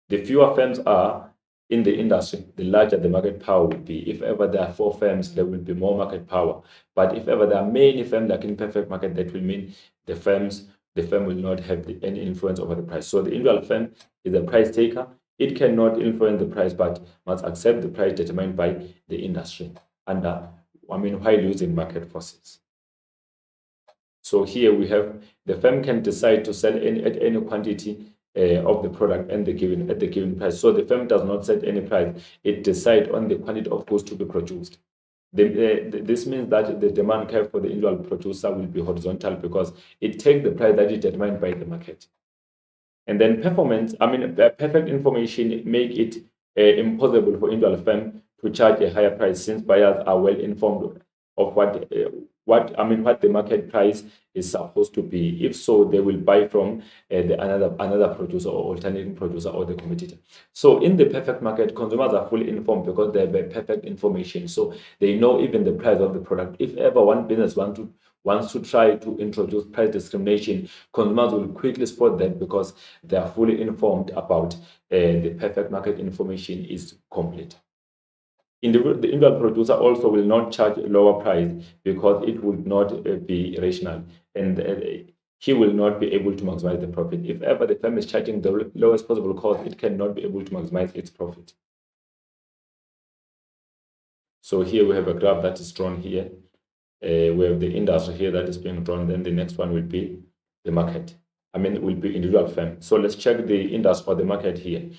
The fewer firms are in the industry, the larger the market power will be. If ever there are 4 firms, there will be more market power. But if ever there are many firms like in perfect market, that will mean the firm will not have any influence over the price. So the individual firm is a price taker. It cannot influence the price, but must accept the price determined by the industry while using market forces. So here we have the firm can decide to sell at any quantity of the product at the given price. So the firm does not set any price. It decides on the quantity of goods to be produced. This means that the demand curve for the individual producer will be horizontal because it takes the price that is determined by the market. And then perfect information make it impossible for individual firm to charge a higher price, since buyers are well informed of what the market price is supposed to be. If so, they will buy from another producer or alternating producer or the competitor. So in the perfect market, consumers are fully informed because they have perfect information. So they know even the price of the product. If ever one business wants to try to introduce price discrimination, consumers will quickly spot that because they are fully informed about the perfect market information is complete. The individual producer also will not charge a lower price because it would not be rational, and he will not be able to maximize the profit. If ever the firm is charging the lowest possible cost, it cannot be able to maximize its profit. So here we have a graph that is drawn here. We have the industry here that is being drawn. Then the next one will be the market. It will be individual firm. So let's check the industry or the market here.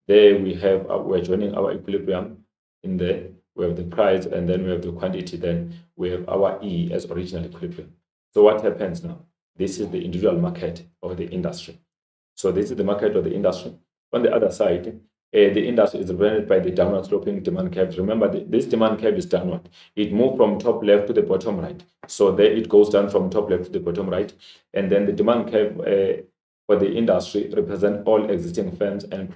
There we have, we're joining our equilibrium. In there, we have the price, and then we have the quantity, then we have our E as original equilibrium. So what happens now? This is the individual market or the industry. So this is the market or the industry. On the other side, the industry is represented by the downward sloping demand curve. Remember, this demand curve is downward. It moved from top left to the bottom right. So there it goes down from top left to the bottom right. And then the demand curve for the industry represent all existing firms and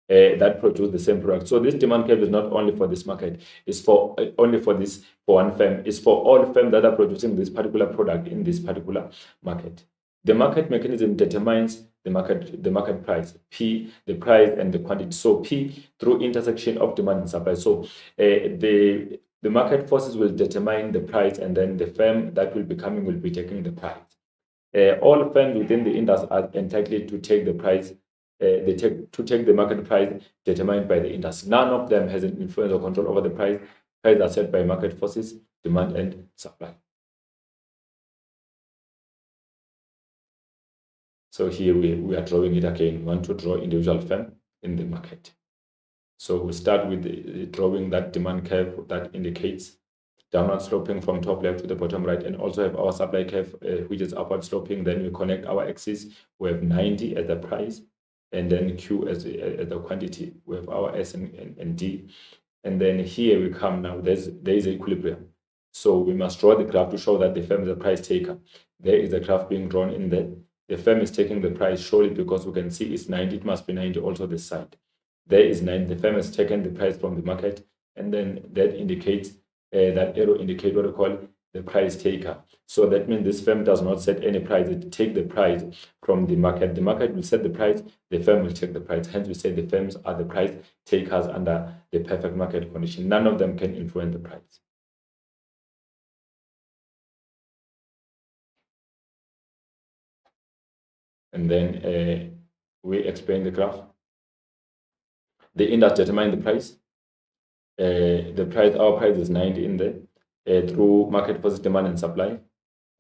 that produce the same product. So this demand curve is not only for this market, it's for only for one firm. It's for all firms that are producing this particular product in this particular market. The market mechanism determines the market price, P, the price and the quantity. So P through intersection of demand and supply. So the market forces will determine the price, and then the firm that will be coming will be taking the price. All firms within the industry are entitled to take the price. They take the market price determined by the industry. None of them has an influence or control over the price. Prices are set by market forces, demand and supply. So here we are drawing it again. We want to draw individual firm in the market. So we start with drawing that demand curve that indicates downward sloping from top left to the bottom right, and also have our supply curve, which is upward sloping. Then we connect our axis. We have 90 as the price, and then Q as the quantity. We have our S and D. And then here we come now, there is equilibrium. So we must draw the graph to show that the firm is a price taker. There is a graph being drawn in there. The firm is taking the price surely because we can see it's 90, it must be 90 also this side. There is 90, the firm has taken the price from the market, and then that indicates, that arrow indicates what we call the price taker. So that means this firm does not set any price, it takes the price from the market. The market will set the price, the firm will take the price. Hence we say the firms are the price takers under the perfect market condition. None of them can influence the price. And then we explain the graph. The index determines the price. Our price is 90 in there through market forces, demand and supply.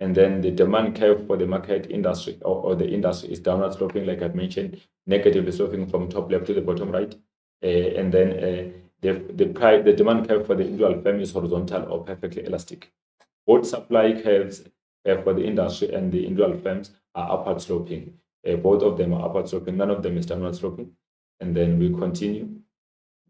And then the demand curve for the market industry or the industry is downward sloping, like I've mentioned, negatively sloping from top left to the bottom right. And then the demand curve for the individual firm is horizontal or perfectly elastic. Both supply curves for the industry and the individual firms are upward sloping. Both of them are upward sloping. None of them is downward sloping. And then we continue.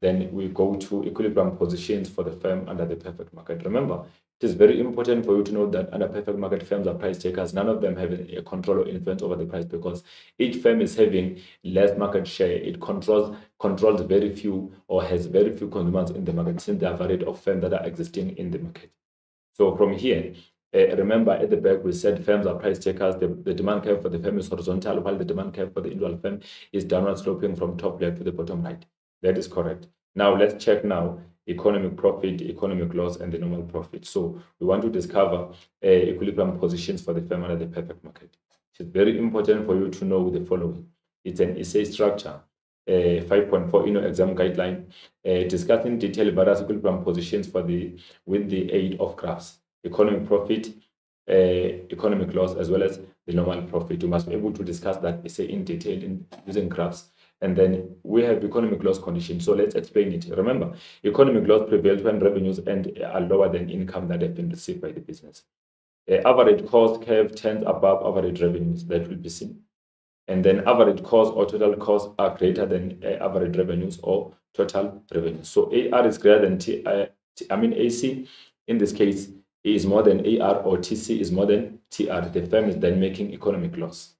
Then we go to equilibrium positions for the firm under the perfect market. Remember, it is very important for you to know that under perfect market, firms are price takers. None of them have a control or influence over the price because each firm is having less market share. It controls very few or has very few consumers in the market, since there are a variety of firms that are existing in the market. So from here, remember at the back we said firms are price takers. The demand curve for the firm is horizontal, while the demand curve for the individual firm is downward sloping from top left to the bottom right. That is correct. Now let's check now economic profit, economic loss, and the normal profit. So we want to discover equilibrium positions for the firm under the perfect market. It's very important for you to know the following. It's an essay structure, 5.4 exam guideline, discussing in detail various equilibrium positions with the aid of graphs, economic profit, economic loss, as well as the normal profit. You must be able to discuss that essay in detail using graphs. And then we have economic loss condition. So let's explain it. Remember, economic loss prevails when revenues are lower than income that have been received by the business. Average cost curve tends above average revenues, that will be seen. And then average cost or total costs are greater than average revenues or total revenues. So AR is greater than AC in this case is more than AR, or TC is more than TR. The firm is then making economic loss.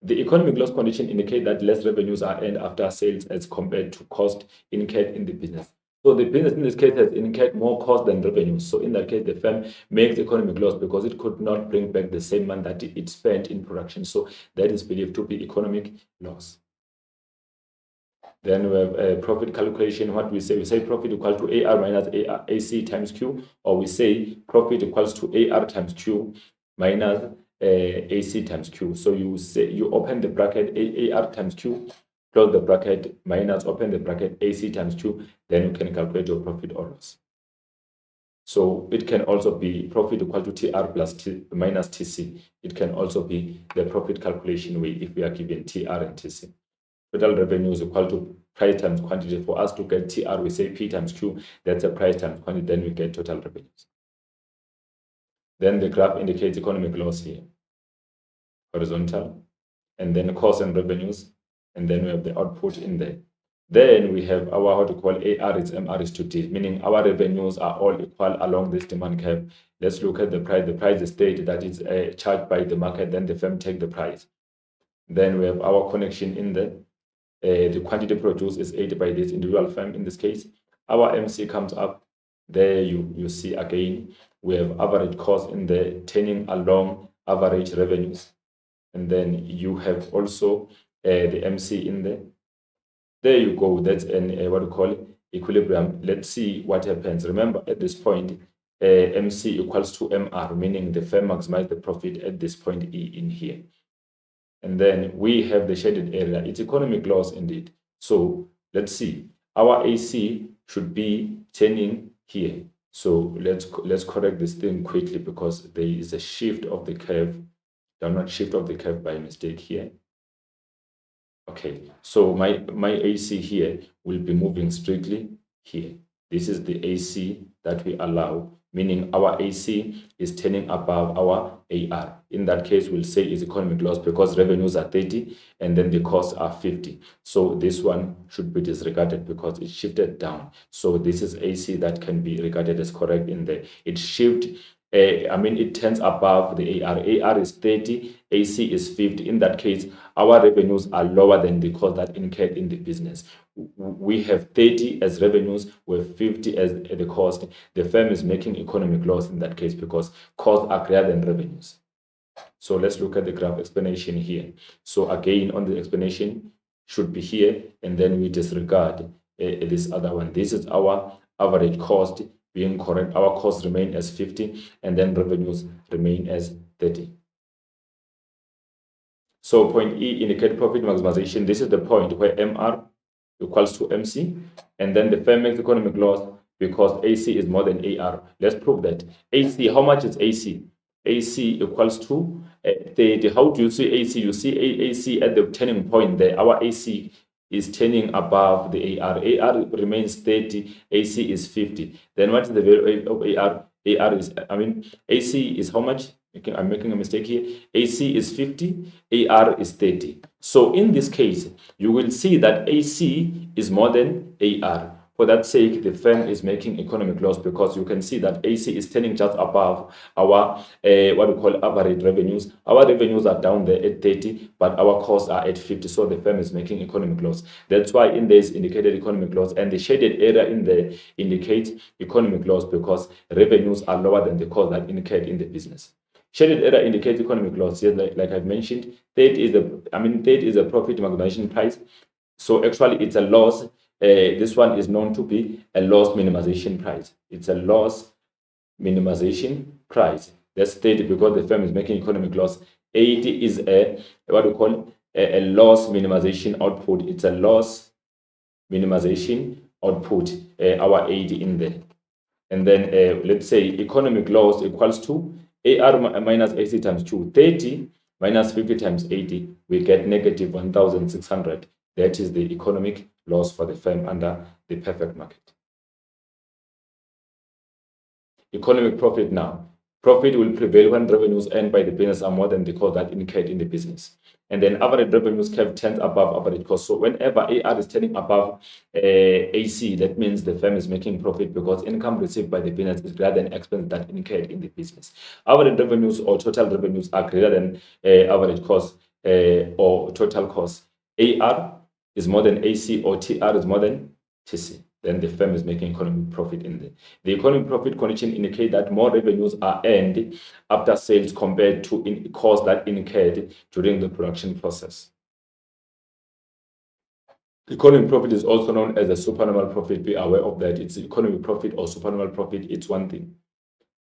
The economic loss condition indicates that less revenues are earned after sales as compared to cost incurred in the business. So the business in this case has incurred more cost than revenues. So in that case, the firm makes economic loss because it could not bring back the same money that it spent in production. So that is believed to be economic loss. Then we have a profit calculation. What we say profit equal to AR minus AC times Q, or we say profit equals to AR times Q minus AC times Q. So you open the bracket AR times Q, close the bracket, minus open the bracket AC times Q, then you can calculate your profit or loss. So it can also be profit equal to TR plus minus TC. It can also be the profit calculation way if we are given TR and TC. Total revenue is equal to price times quantity. For us to get TR, we say P times Q. That's a price times quantity. Then we get total revenues. Then the graph indicates economic loss here. Horizontal. and then costs and revenues, and then we have the output in there. Then we have our what we call AR is MR is to D, meaning our revenues are all equal along this demand curve. Let's look at the price. The price is stated that is charged by the market, then the firm take the price. Then we have our connection in there. The quantity produced is 80 by this individual firm in this case. Our MC comes up. There you see again, we have average cost in the turning along average revenues. And then you have also the MC in there. There you go. That's an what we call equilibrium. Let's see what happens. Remember, at this point, MC equals to MR, meaning the firm maximizes the profit at this point E in here. And then we have the shaded area. It's economic loss indeed. So let's see. Our AC should be turning here. So let's correct this thing quickly because there is a shift of the curve, downward shift of the curve by mistake here. Okay, so my AC here will be moving strictly here. This is the AC that we allow, meaning our AC is turning above our AR. In that case, we'll say is economic loss because revenues are 30 and then the costs are 50. So this one should be disregarded because it shifted down. So this is AC that can be regarded as correct in there. It shifted. It turns above the AR. AR is 30, AC is 50. In that case, our revenues are lower than the cost that incurred in the business. We have 30 as revenues, we have 50 as the cost. The firm is making economic loss in that case because costs are greater than revenues. So let's look at the graph explanation here. So again, on the explanation should be here, and then we disregard this other one. This is our average cost being correct. Our costs remain as 50 and then revenues remain as 30. So point E, indicate profit maximization. This is the point where MR equals to MC, and then the firm makes economic loss because AC is more than AR. Let's prove that. AC, how much is AC? AC equals to 30. How do you see AC? You see AC at the turning point there. Our AC is turning above the AR. AR remains 30, AC is 50. Then what is the value of AR? AR is, AC is how much? I'm making a mistake here. AC is 50, AR is 30. So in this case, you will see that AC is more than AR. For that sake, the firm is making economic loss because you can see that AC is turning just above our what we call average revenues. Our revenues are down there at 30, but our costs are at 50. So the firm is making economic loss. That's why in there is indicated economic loss, and the shaded area in there indicates economic loss because revenues are lower than the cost that incurred in the business. Shaded area indicates economic loss. Yes, like I've mentioned, that is a profit maximization price. So actually, it's a loss. This one is known to be a loss minimization price. It's a loss minimization price. That's 30 because the firm is making economic loss. 80 is a what we call a loss minimization output. It's a loss minimization output. Our 80 in there, and then let's say economic loss equals to AR minus AC times 2. 30 minus 50 times 80, we get negative 1,600. That is the economic loss for the firm under the perfect market. Economic profit now. Profit will prevail when revenues earned by the business are more than the cost that incurred in the business. And then average revenues curve turns above average cost. So whenever AR is turning above AC, that means the firm is making profit because income received by the business is greater than expense that incurred in the business. Average revenues or total revenues are greater than average cost or total cost. AR is more than AC or TR is more than TC. Then the firm is making economic profit in there. The economic profit condition indicates that more revenues are earned after sales compared to costs that incurred during the production process. Economic profit is also known as a supernormal profit. Be aware of that. It's economic profit or supernormal profit. It's one thing.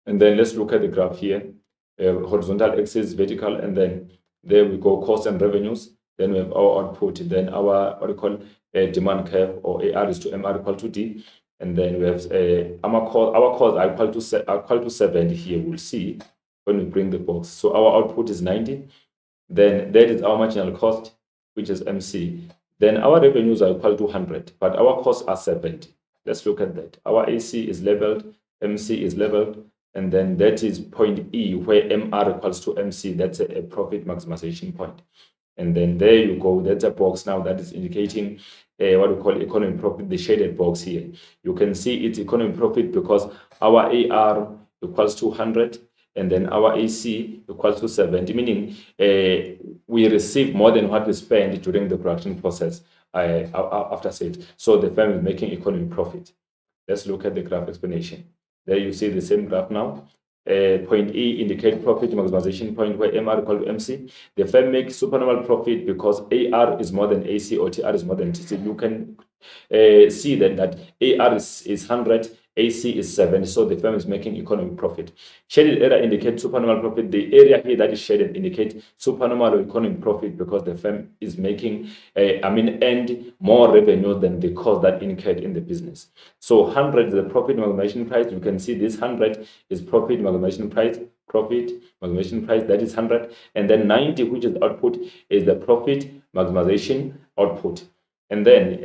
And then let's look at the graph here. Horizontal axis, vertical, and then there we go, costs and revenues. Then we have our output, then our what we call a demand curve, or AR is to MR equal to D, and then we have our costs are equal to 70 here. We'll see when we bring the box. So our output is 90. Then that is our marginal cost, which is MC. Then our revenues are equal to 100, but our costs are 70. Let's look at that. Our AC is labeled, MC is labeled, and then that is point E, where MR equals to MC. That's a profit maximization point. And then there you go. That's a box now that is indicating what we call economic profit, the shaded box here. You can see it's economic profit because our AR equals to 100 and then our AC equals to 70, meaning we receive more than what we spend during the production process after sales. So the firm is making economic profit. Let's look at the graph explanation. There you see the same graph now. Point E indicate profit maximization point where MR equal to MC. The firm makes supernormal profit because AR is more than AC or TR is more than TC. You can see that AR is 100, AC is 70, so the firm is making economic profit. Shaded area indicates supernormal profit. The area here that is shaded indicates supernormal or economic profit because the firm is making, earned more revenue than the cost that incurred in the business. So 100 is the profit maximization price. You can see this 100 is profit maximization price. Profit maximization price, that is 100, and then 90, which is output, is the profit maximization output. And then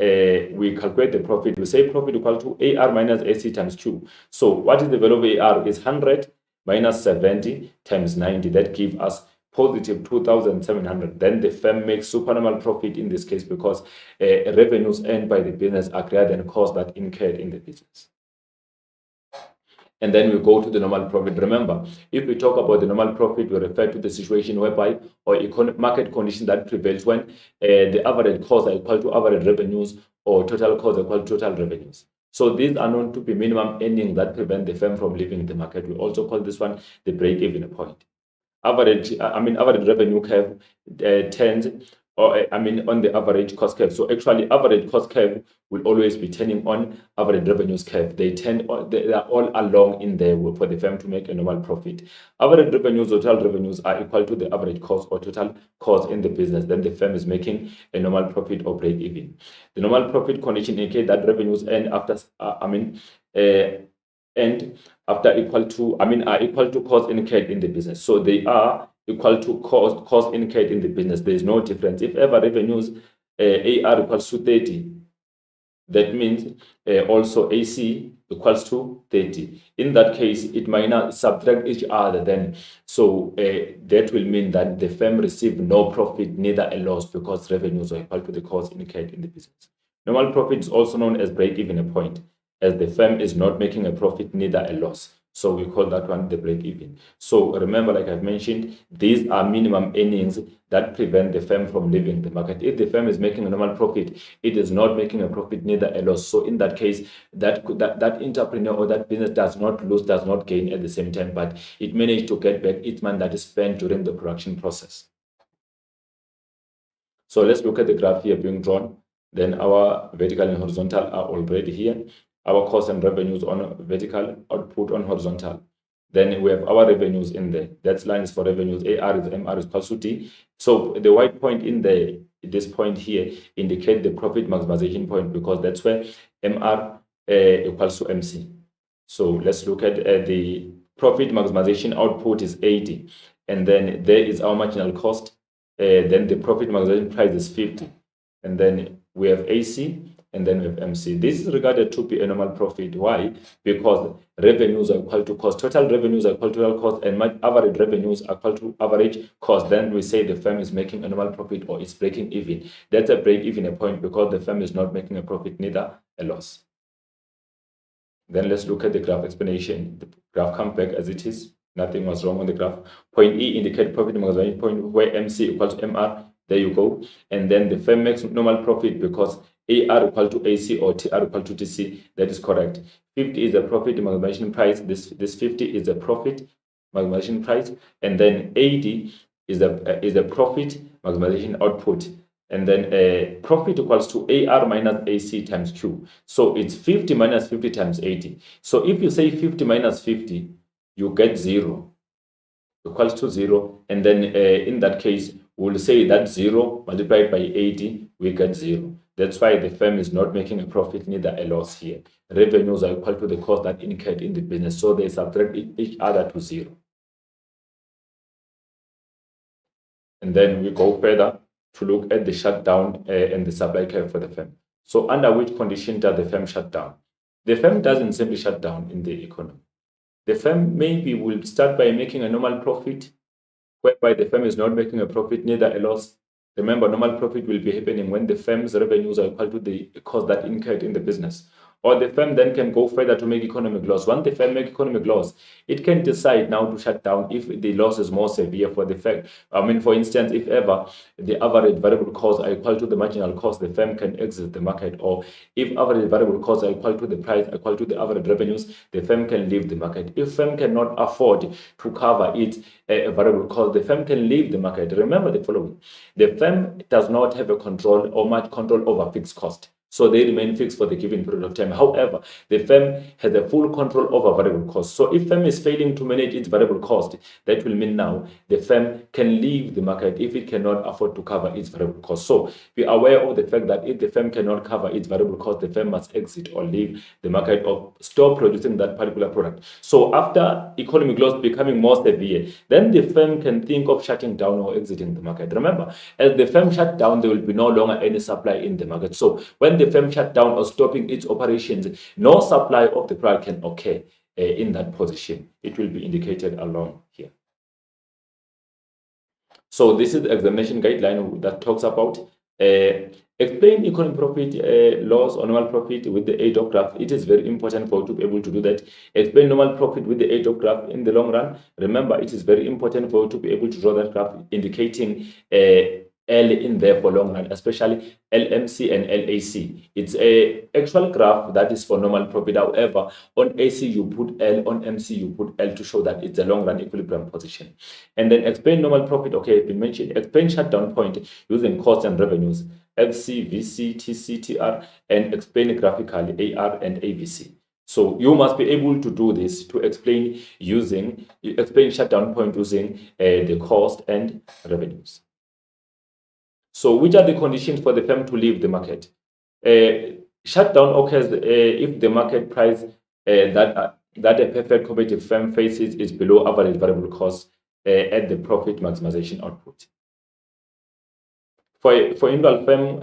we calculate the profit. We say profit equal to AR minus AC times Q. So what is the value of AR? Is 100 minus 70 times 90. That gives us positive 2,700. Then the firm makes supernormal profit in this case because revenues earned by the business are greater than costs that incurred in the business. And then we go to the normal profit. Remember, if we talk about the normal profit, we refer to the situation whereby or market condition that prevails when the average costs are equal to average revenues or total costs are equal to total revenues. So these are known to be minimum earnings that prevent the firm from leaving the market. We also call this one the break-even point. Average revenue curve tends on the average cost curve. So actually, average cost curve will always be turning on average revenues curve. They are all along in there for the firm to make a normal profit. Average revenues or total revenues are equal to the average cost or total cost in the business. Then the firm is making a normal profit or break even. The normal profit condition indicates that revenues end after are equal to cost incurred in the business. So they are equal to cost incurred in the business. There is no difference. If ever revenues AR equals to 30, that means also AC equals to 30. In that case, it might not subtract each other then. So that will mean that the firm received no profit, neither a loss, because revenues are equal to the cost incurred in the business. Normal profit is also known as break-even point, as the firm is not making a profit, neither a loss. So we call that one the break-even. So remember, like I've mentioned, these are minimum earnings that prevent the firm from leaving the market. If the firm is making a normal profit, it is not making a profit, neither a loss. So in that case, that entrepreneur or that business does not lose, does not gain at the same time, but it managed to get back its money that is spent during the production process. So let's look at the graph here being drawn. Then our vertical and horizontal are already here. Our costs and revenues on vertical, output on horizontal. Then we have our revenues in there. That line is for revenues. AR is MR is equal to T. So the white point in there, this point here, indicate the profit maximization point because that's where MR equals to MC. So let's look at the profit maximization output is 80. And then there is our marginal cost. Then the profit maximization price is 50. And then we have AC. And then we have MC. This is regarded to be a normal profit. Why? Because revenues are equal to cost. Total revenues are equal to total cost, and average revenues are equal to average cost. Then we say the firm is making a normal profit or it's breaking even. That's a break even point because the firm is not making a profit, neither a loss. Then let's look at the graph explanation. The graph comes back as it is. Nothing was wrong on the graph. Point E indicate profit maximization point where MC equals to MR. There you go. And then the firm makes normal profit because AR equal to AC or TR equal to TC. That is correct. 50 is the profit maximization price. This 50 is the profit maximization price, and then 80 is the profit maximization output. And then profit equals to AR minus AC times Q. So it's 50 minus 50 times 80. So if you say 50 minus 50, you get 0 equals to 0. And then in that case, we'll say that 0 multiplied by 80, we get 0. That's why the firm is not making a profit, neither a loss here. Revenues are equal to the cost that incurred in the business, so they subtract each other to 0. And then we go further to look at the shutdown and the supply curve for the firm. So under which condition does the firm shut down? The firm doesn't simply shut down in the economy. The firm maybe will start by making a normal profit, whereby the firm is not making a profit, neither a loss. Remember, normal profit will be happening when the firm's revenues are equal to the cost that incurred in the business. Or the firm then can go further to make economic loss. Once the firm make economic loss, it can decide now to shut down if the loss is more severe for the firm. For instance, if ever the average variable costs are equal to the marginal cost, the firm can exit the market. Or if average variable costs are equal to the price, equal to the average revenues, the firm can leave the market. If firm cannot afford to cover its variable cost, the firm can leave the market. Remember the following: the firm does not have a control or much control over fixed cost, so they remain fixed for the given period of time. However, the firm has a full control over variable costs. So if firm is failing to manage its variable cost, that will mean now the firm can leave the market if it cannot afford to cover its variable cost. So be aware of the fact that if the firm cannot cover its variable cost, the firm must exit or leave the market or stop producing that particular product. So after economic loss becoming more severe, then the firm can think of shutting down or exiting the market. Remember, as the firm shut down, there will be no longer any supply in the market. So when the firm shut down or stopping its operations, no supply of the product can occur in that position. It will be indicated along here. So this is the examination guideline that talks about explain economic profit, loss or normal profit with the aid of graph. It is very important for you to be able to do that. Explain normal profit with the aid of graph in the long run. Remember, it is very important for you to be able to draw that graph indicating L in there for long run, especially LMC and LAC. It's a actual graph that is for normal profit. However, on AC you put L, on MC you put L to show that it's a long run equilibrium position. And then explain normal profit. Okay, we mentioned explain shutdown point using costs and revenues, FC, VC, TC, TR, and explain graphically AR and AVC. So you must be able to do this to explain shutdown point using the cost and revenues. So which are the conditions for the firm to leave the market? Shutdown occurs if the market price that a perfect competitive firm faces is below average variable cost at the profit maximization output. For individual firm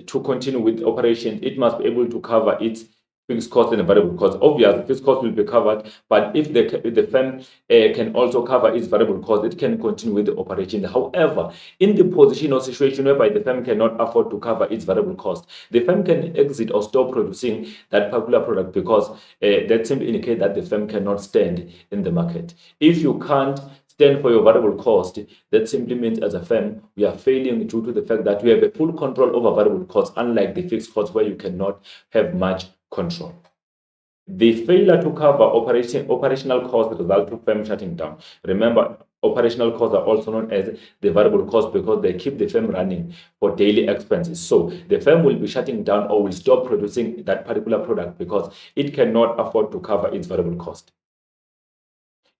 to continue with operations, it must be able to cover its fixed cost and variable cost. Obviously, fixed cost will be covered, but if the firm can also cover its variable cost, it can continue with the operation. However, in the position or situation whereby the firm cannot afford to cover its variable cost, the firm can exit or stop producing that particular product, because that simply indicates that the firm cannot stand in the market. If you can't stand for your variable cost, that simply means as a firm, we are failing due to the fact that we have a full control over variable costs, unlike the fixed costs where you cannot have much control. The failure to cover operational costs result to firm shutting down. Remember, operational costs are also known as the variable costs because they keep the firm running for daily expenses. So the firm will be shutting down or will stop producing that particular product because it cannot afford to cover its variable cost.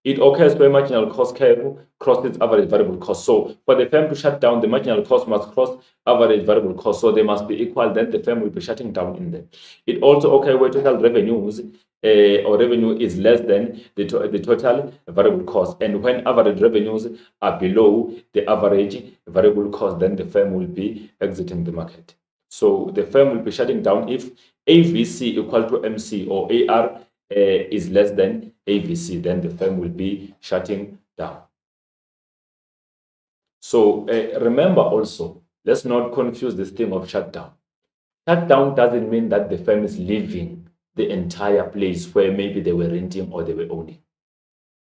It occurs where marginal cost curve crosses average variable cost. So for the firm to shut down, the marginal cost must cross average variable cost. So they must be equal, then the firm will be shutting down in there. It also occurs where total revenues or revenue is less than the total variable cost. And when average revenues are below the average variable cost, then the firm will be exiting the market. So the firm will be shutting down if AVC equal to MC or AR is less than AVC, then the firm will be shutting down. So remember also, let's not confuse this thing of shutdown. Shutdown doesn't mean that the firm is leaving the entire place where maybe they were renting or they were owning.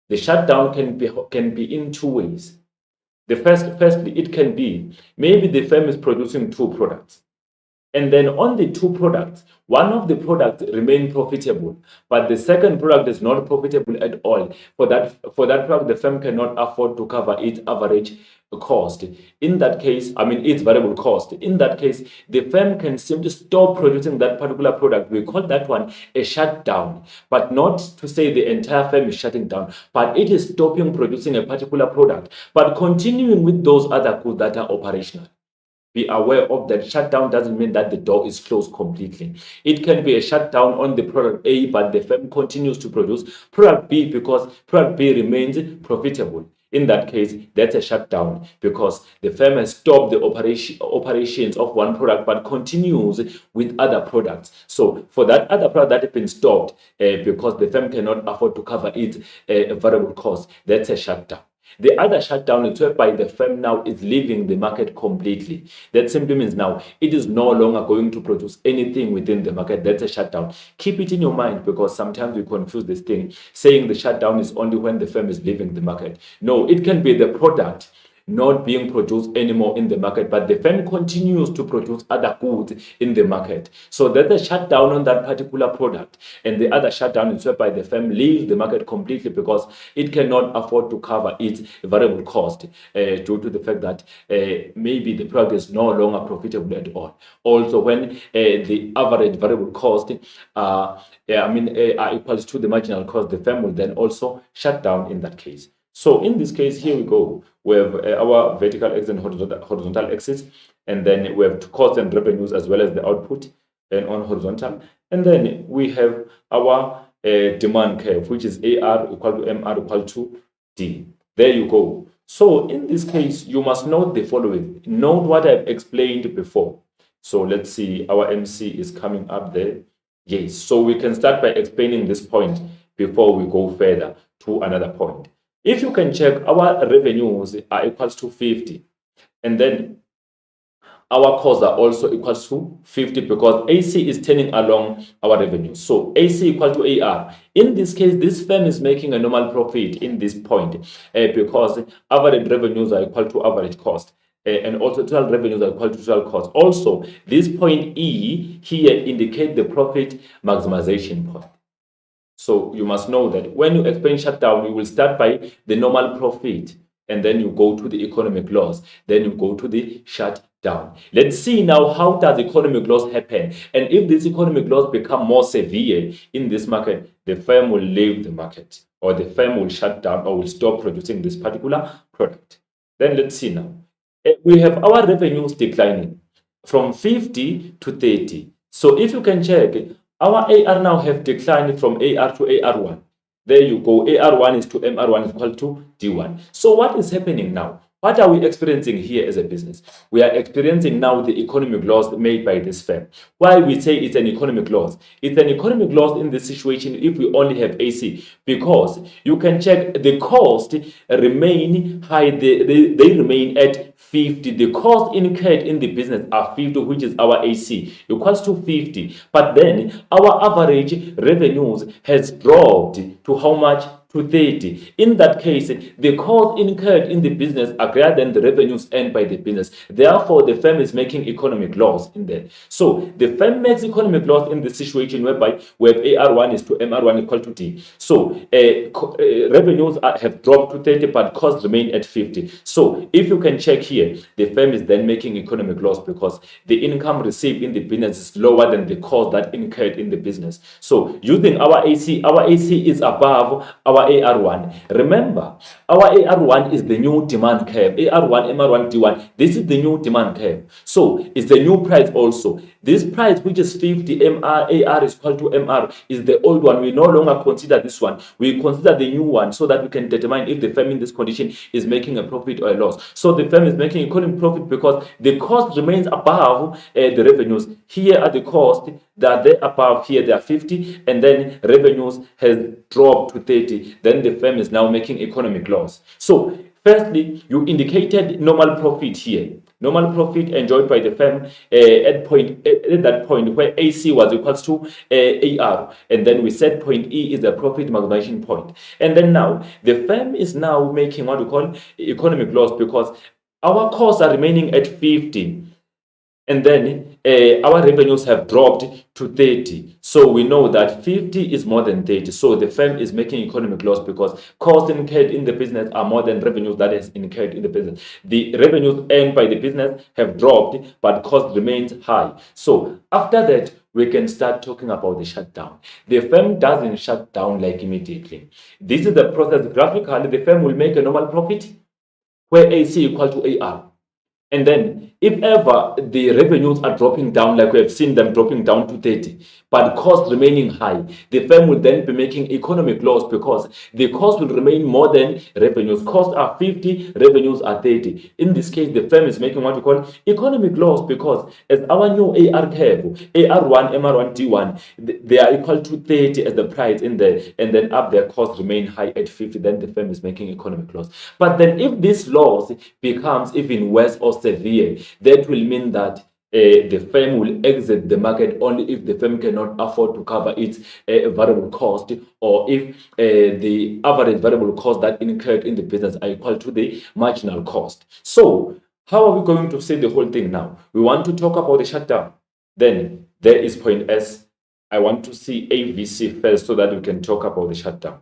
The shutdown can be in two ways. Firstly, it can be maybe the firm is producing two products. And then on the two products, one of the products remain profitable, but the second product is not profitable at all. For that product, the firm cannot afford to cover its average cost. In that case, its variable cost. In that case, the firm can simply stop producing that particular product. We call that one a shutdown, but not to say the entire firm is shutting down, but it is stopping producing a particular product, but continuing with those other goods that are operational. Be aware of that. Shutdown doesn't mean that the door is closed completely. It can be a shutdown on the product A, but the firm continues to produce product B because product B remains profitable. In that case, that's a shutdown because the firm has stopped the operations of one product but continues with other products. So for that other product that has been stopped because the firm cannot afford to cover its variable cost, that's a shutdown. The other shutdown is whereby the firm now is leaving the market completely. That simply means now it is no longer going to produce anything within the market. That's a shutdown. Keep it in your mind, because sometimes we confuse this thing, saying the shutdown is only when the firm is leaving the market. No, it can be the product not being produced anymore in the market, but the firm continues to produce other goods in the market. So there's a shutdown on that particular product, and the other shutdown is whereby the firm leaves the market completely because it cannot afford to cover its variable cost due to the fact that maybe the product is no longer profitable at all. Also, when the average variable cost are equals to the marginal cost, the firm will then also shut down in that case. So in this case, here we go. We have our vertical axis and horizontal axis, and then we have costs and revenues as well as the output and on horizontal. And then we have our demand curve, which is AR equal to MR equal to D. There you go. So in this case, you must note the following. Note what I've explained before. So let's see, our MC is coming up there. Yes, so we can start by explaining this point before we go further to another point. If you can check, our revenues are equals to 50, and then our costs are also equals to 50 because AC is turning along our revenue. So AC equal to AR. In this case, this firm is making a normal profit in this point because average revenues are equal to average cost. And also total revenues are equal to total cost. Also, this point E here indicate the profit maximization point. So you must know that when you explain shutdown, you will start by the normal profit, and then you go to the economic loss, then you go to the shutdown. Let's see now, how does economic loss happen? And if this economic loss become more severe in this market, the firm will leave the market, or the firm will shut down or will stop producing this particular product. Then let's see now. We have our revenues declining from 50 to 30. So if you can check, our AR now have declined from AR to AR1. There you go. AR1 is to MR1 is equal to D1. So what is happening now? What are we experiencing here as a business? We are experiencing now the economic loss made by this firm. Why we say it's an economic loss? It's an economic loss in this situation if we only have AC, because you can check the cost remain high. They remain at 50. The cost incurred in the business are 50, which is our AC, equals to 50. But then our average revenues has dropped to how much? To 30. In that case, the cost incurred in the business are greater than the revenues earned by the business. Therefore, the firm is making economic loss in there. So the firm makes economic loss in the situation whereby AR1 is to MR1 equal to D. So revenues have dropped to 30, but costs remain at 50. So if you can check here, the firm is then making economic loss because the income received in the business is lower than the cost that incurred in the business. So using our AC is above our AR1. Remember, our AR1 is the new demand curve. AR1, MR1, D1. This is the new demand curve. So it's the new price also. This price, which is 50, AR is equal to MR, is the old one. We no longer consider this one. We consider the new one so that we can determine if the firm in this condition is making a profit or a loss. So the firm is making economic profit because the cost remains above the revenues. Here are the costs that they above, here they are 50, and then revenues has dropped to 30. Then the firm is now making economic loss. So firstly, you indicated normal profit here. Normal profit enjoyed by the firm at that point where AC was equals to AR, and then we said point E is the profit maximization point. And then now the firm is now making what we call economic loss because our costs are remaining at 50. And then our revenues have dropped to 30. So we know that 50 is more than 30. So the firm is making economic loss because costs incurred in the business are more than revenues that is incurred in the business. The revenues earned by the business have dropped, but cost remains high. So after that, we can start talking about the shutdown. The firm doesn't shut down like immediately. This is the process. Graphically, the firm will make a normal profit where AC equal to AR. And then if ever the revenues are dropping down, like we have seen them dropping down to 30, but costs remaining high, the firm will then be making economic loss because the cost will remain more than revenues. Costs are 50, revenues are 30. In this case, the firm is making what we call economic loss because as our new AR curve, AR1, MR1, D1, they are equal to 30 as the price in there, and then up their costs remain high at 50, then the firm is making economic loss. But then if this loss becomes even worse or severe, that will mean that the firm will exit the market only if the firm cannot afford to cover its variable cost, or if the average variable cost that incurred in the business are equal to the marginal cost. So how are we going to say the whole thing now? We want to talk about the shutdown. Then there is point S. I want to see AVC first so that we can talk about the shutdown.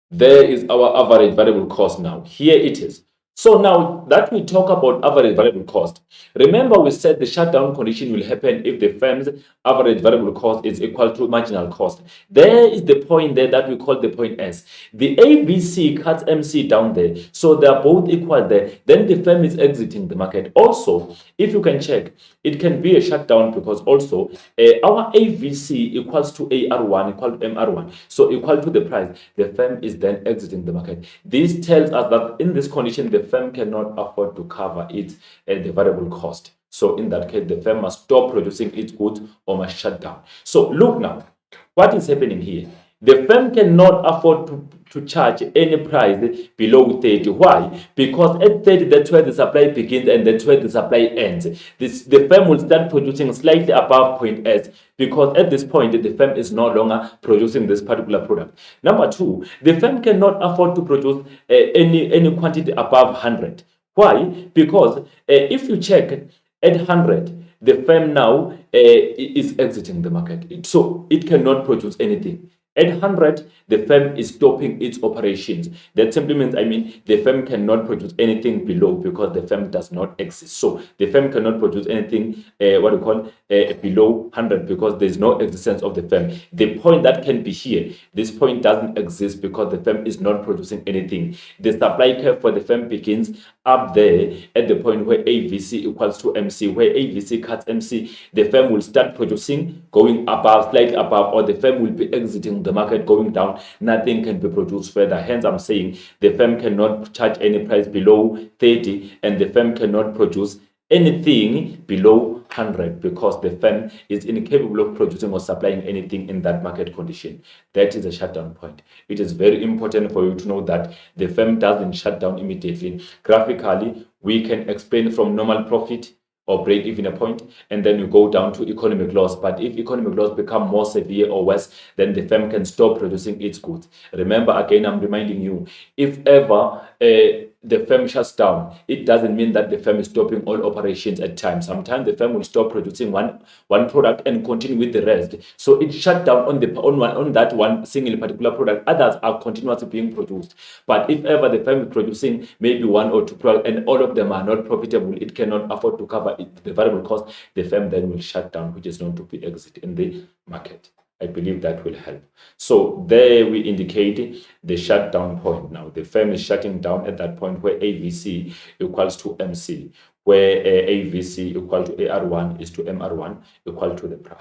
There is our average variable cost now. Here it is. So now that we talk about average variable cost, remember we said the shutdown condition will happen if the firm's average variable cost is equal to marginal cost. There is the point there that we call the point S. The ABC cuts MC down there, so they are both equal there. Then the firm is exiting the market. Also, if you can check, it can be a shutdown because also our AVC equals to AR1 equal to MR1, so equal to the price. The firm is then exiting the market. This tells us that in this condition, the firm cannot afford to cover its the variable cost. So in that case, the firm must stop producing its goods or must shut down. So look now, what is happening here? The firm cannot afford to charge any price below 30. Why? Because at 30, that's where the supply begins and that's where the supply ends. The firm will start producing slightly above point S because at this point, the firm is no longer producing this particular product. Number two, the firm cannot afford to produce any quantity above 100. Why? Because if you check at 100, the firm now is exiting the market. So it cannot produce anything. At 100, the firm is stopping its operations. That simply means, the firm cannot produce anything below because the firm does not exist. So the firm cannot produce anything, below 100 because there is no existence of the firm. The point that can be here, this point doesn't exist because the firm is not producing anything. The supply curve for the firm begins up there at the point where AVC equals to MC, where AVC cuts MC. The firm will start producing, going above, slightly above, or the firm will be exiting the market, going down. Nothing can be produced further. Hence, I'm saying the firm cannot charge any price below 30 and the firm cannot produce anything below 100 because the firm is incapable of producing or supplying anything in that market condition. That is a shutdown point. It is very important for you to know that the firm doesn't shut down immediately. Graphically, we can explain from normal profit or break even a point, and then you go down to economic loss. But if economic loss become more severe or worse, then the firm can stop producing its goods. Remember, again, I'm reminding you, if ever the firm shuts down, it doesn't mean that the firm is stopping all operations at times. Sometimes the firm will stop producing one product and continue with the rest. So it shut down on that one single particular product. Others are continuously being produced. But if ever the firm is producing maybe one or two products and all of them are not profitable, it cannot afford to cover the variable cost, the firm then will shut down, which is known to be exit in the market. I believe that will help. So there we indicate the shutdown point. Now the firm is shutting down at that point where AVC equals to MC, where AVC equal to AR1 is to MR1 equal to the price.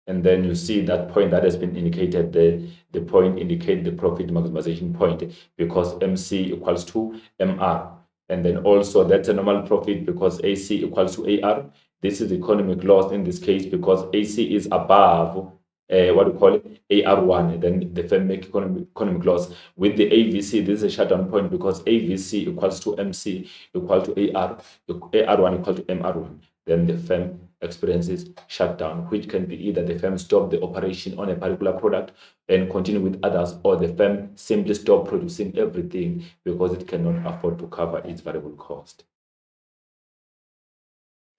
And then you see that point that has been indicated there. The point indicates the profit maximization point because MC equals to MR. And then also that's a normal profit because AC equals to AR. This is economic loss in this case because AC is above AR1, then the firm make economic loss. With the AVC, this is a shutdown point because AVC equals to MC equal to AR, AR1 equal to MR1. Then the firm experiences shutdown, which can be either the firm stop the operation on a particular product and continue with others, or the firm simply stop producing everything because it cannot afford to cover its variable cost.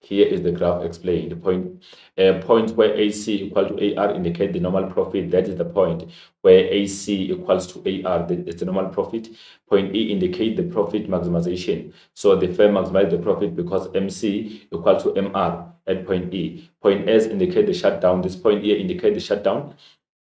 Here is the graph explained. The point where AC equal to AR indicate the normal profit. That is the point where AC equals to AR. It's the normal profit. Point E indicate the profit maximization. So the firm maximize the profit because MC equal to MR at point E. Point S indicate the shutdown. This point here indicate the shutdown.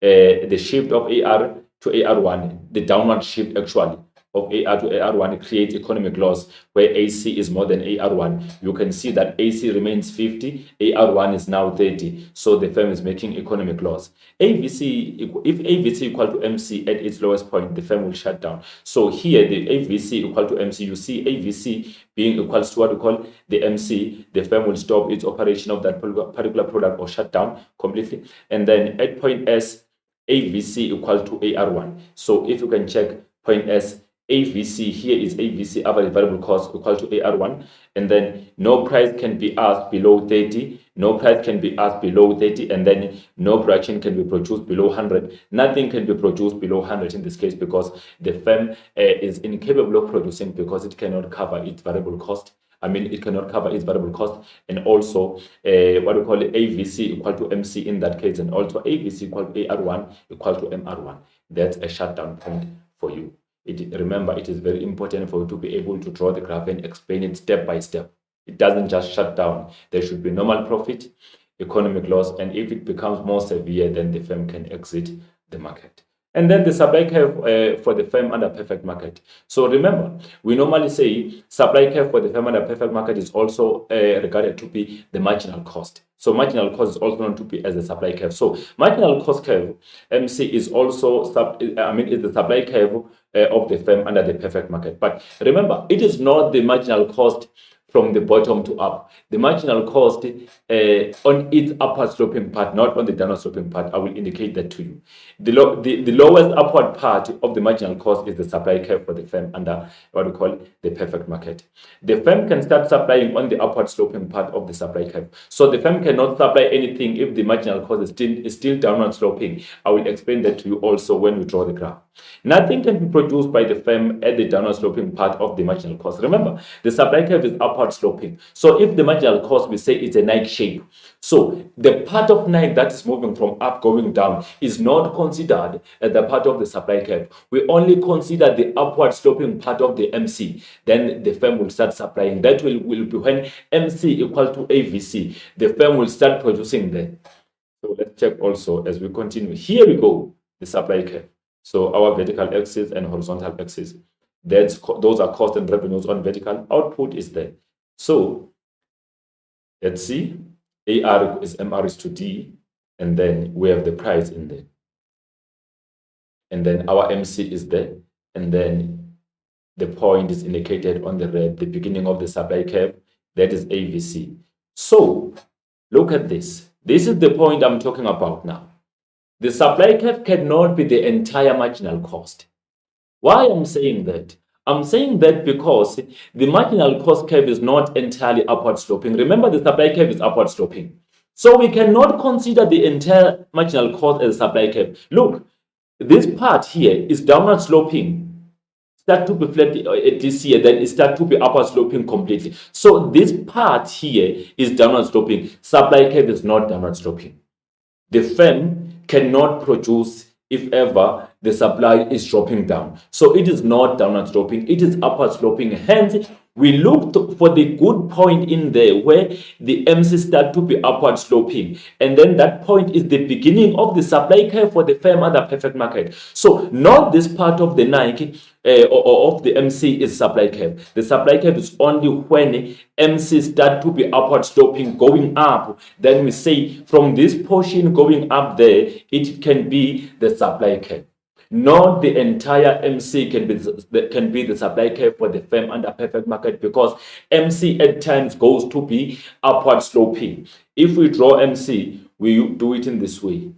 The shift of AR to AR1, the downward shift actually. of AR to AR1 creates economic loss where AC is more than AR1. You can see that AC remains 50, AR1 is now 30. So the firm is making economic loss. AVC, if AVC equal to MC at its lowest point, the firm will shut down. So here the AVC equal to MC, you see AVC being equals to what we call the MC, the firm will stop its operation of that particular product or shut down completely. And then at point S, AVC equal to AR1. So if you can check point S, AVC, here is AVC, average variable cost, equal to AR1, and then no price can be asked below 30, no price can be asked below 30, and then no production can be produced below 100. Nothing can be produced below 100 in this case because the firm is incapable of producing because it cannot cover its variable cost. It cannot cover its variable cost, and also what we call AVC equal to MC in that case, and also AVC equal to AR1 equal to MR1. That's a shutdown point for you. Remember, it is very important for you to be able to draw the graph and explain it step by step. It doesn't just shut down. There should be normal profit, economic loss, and if it becomes more severe, then the firm can exit the market. And then the supply curve for the firm under perfect market. So remember, we normally say supply curve for the firm under perfect market is also regarded to be the marginal cost. So marginal cost is also known to be as the supply curve. So marginal cost curve, MC, is also is the supply curve of the firm under the perfect market. But remember, it is not the marginal cost from the bottom to up. The marginal cost on its upward sloping part, not on the downward sloping part. I will indicate that to you. The lowest upward part of the marginal cost is the supply curve for the firm under what we call the perfect market. The firm can start supplying on the upward sloping part of the supply curve. So the firm cannot supply anything if the marginal cost is still downward sloping. I will explain that to you also when we draw the graph. Nothing can be produced by the firm at the downward sloping part of the marginal cost. Remember, the supply curve is upward sloping. So if the marginal cost, we say it's a Nike shape. So the part of Nike that is moving from up going down is not considered as the part of the supply curve. We only consider the upward sloping part of the MC. Then the firm will start supplying. That will be when MC equal to AVC. The firm will start producing there. So let's check also as we continue. Here we go, the supply curve. So our vertical axis and horizontal axis. Those are cost and revenues on vertical. Output is there. So let's see. AR is MR is to D, and then we have the price in there. And then our MC is there, and then the point is indicated on the red, the beginning of the supply curve. That is AVC. So look at this. This is the point I'm talking about now. The supply curve cannot be the entire marginal cost. Why I'm saying that? I'm saying that because the marginal cost curve is not entirely upward sloping. Remember, the supply curve is upward sloping. So we cannot consider the entire marginal cost as a supply curve. Look, this part here is downward sloping. Start to be flat this year, then it start to be upward sloping completely. So this part here is downward sloping. Supply curve is not downward sloping. The firm cannot produce if ever the supply is dropping down. So it is not downward sloping, it is upward sloping. Hence, we looked for the good point in there where the MC start to be upward sloping. And then that point is the beginning of the supply curve for the firm under perfect market. So not this part of the Nike or of the MC is supply curve. The supply curve is only when MC start to be upward sloping going up. Then we say from this portion going up there, it can be the supply curve. Not the entire MC can be the supply curve for the firm under perfect market, because MC at times goes to be upward sloping. If we draw MC, we do it in this way.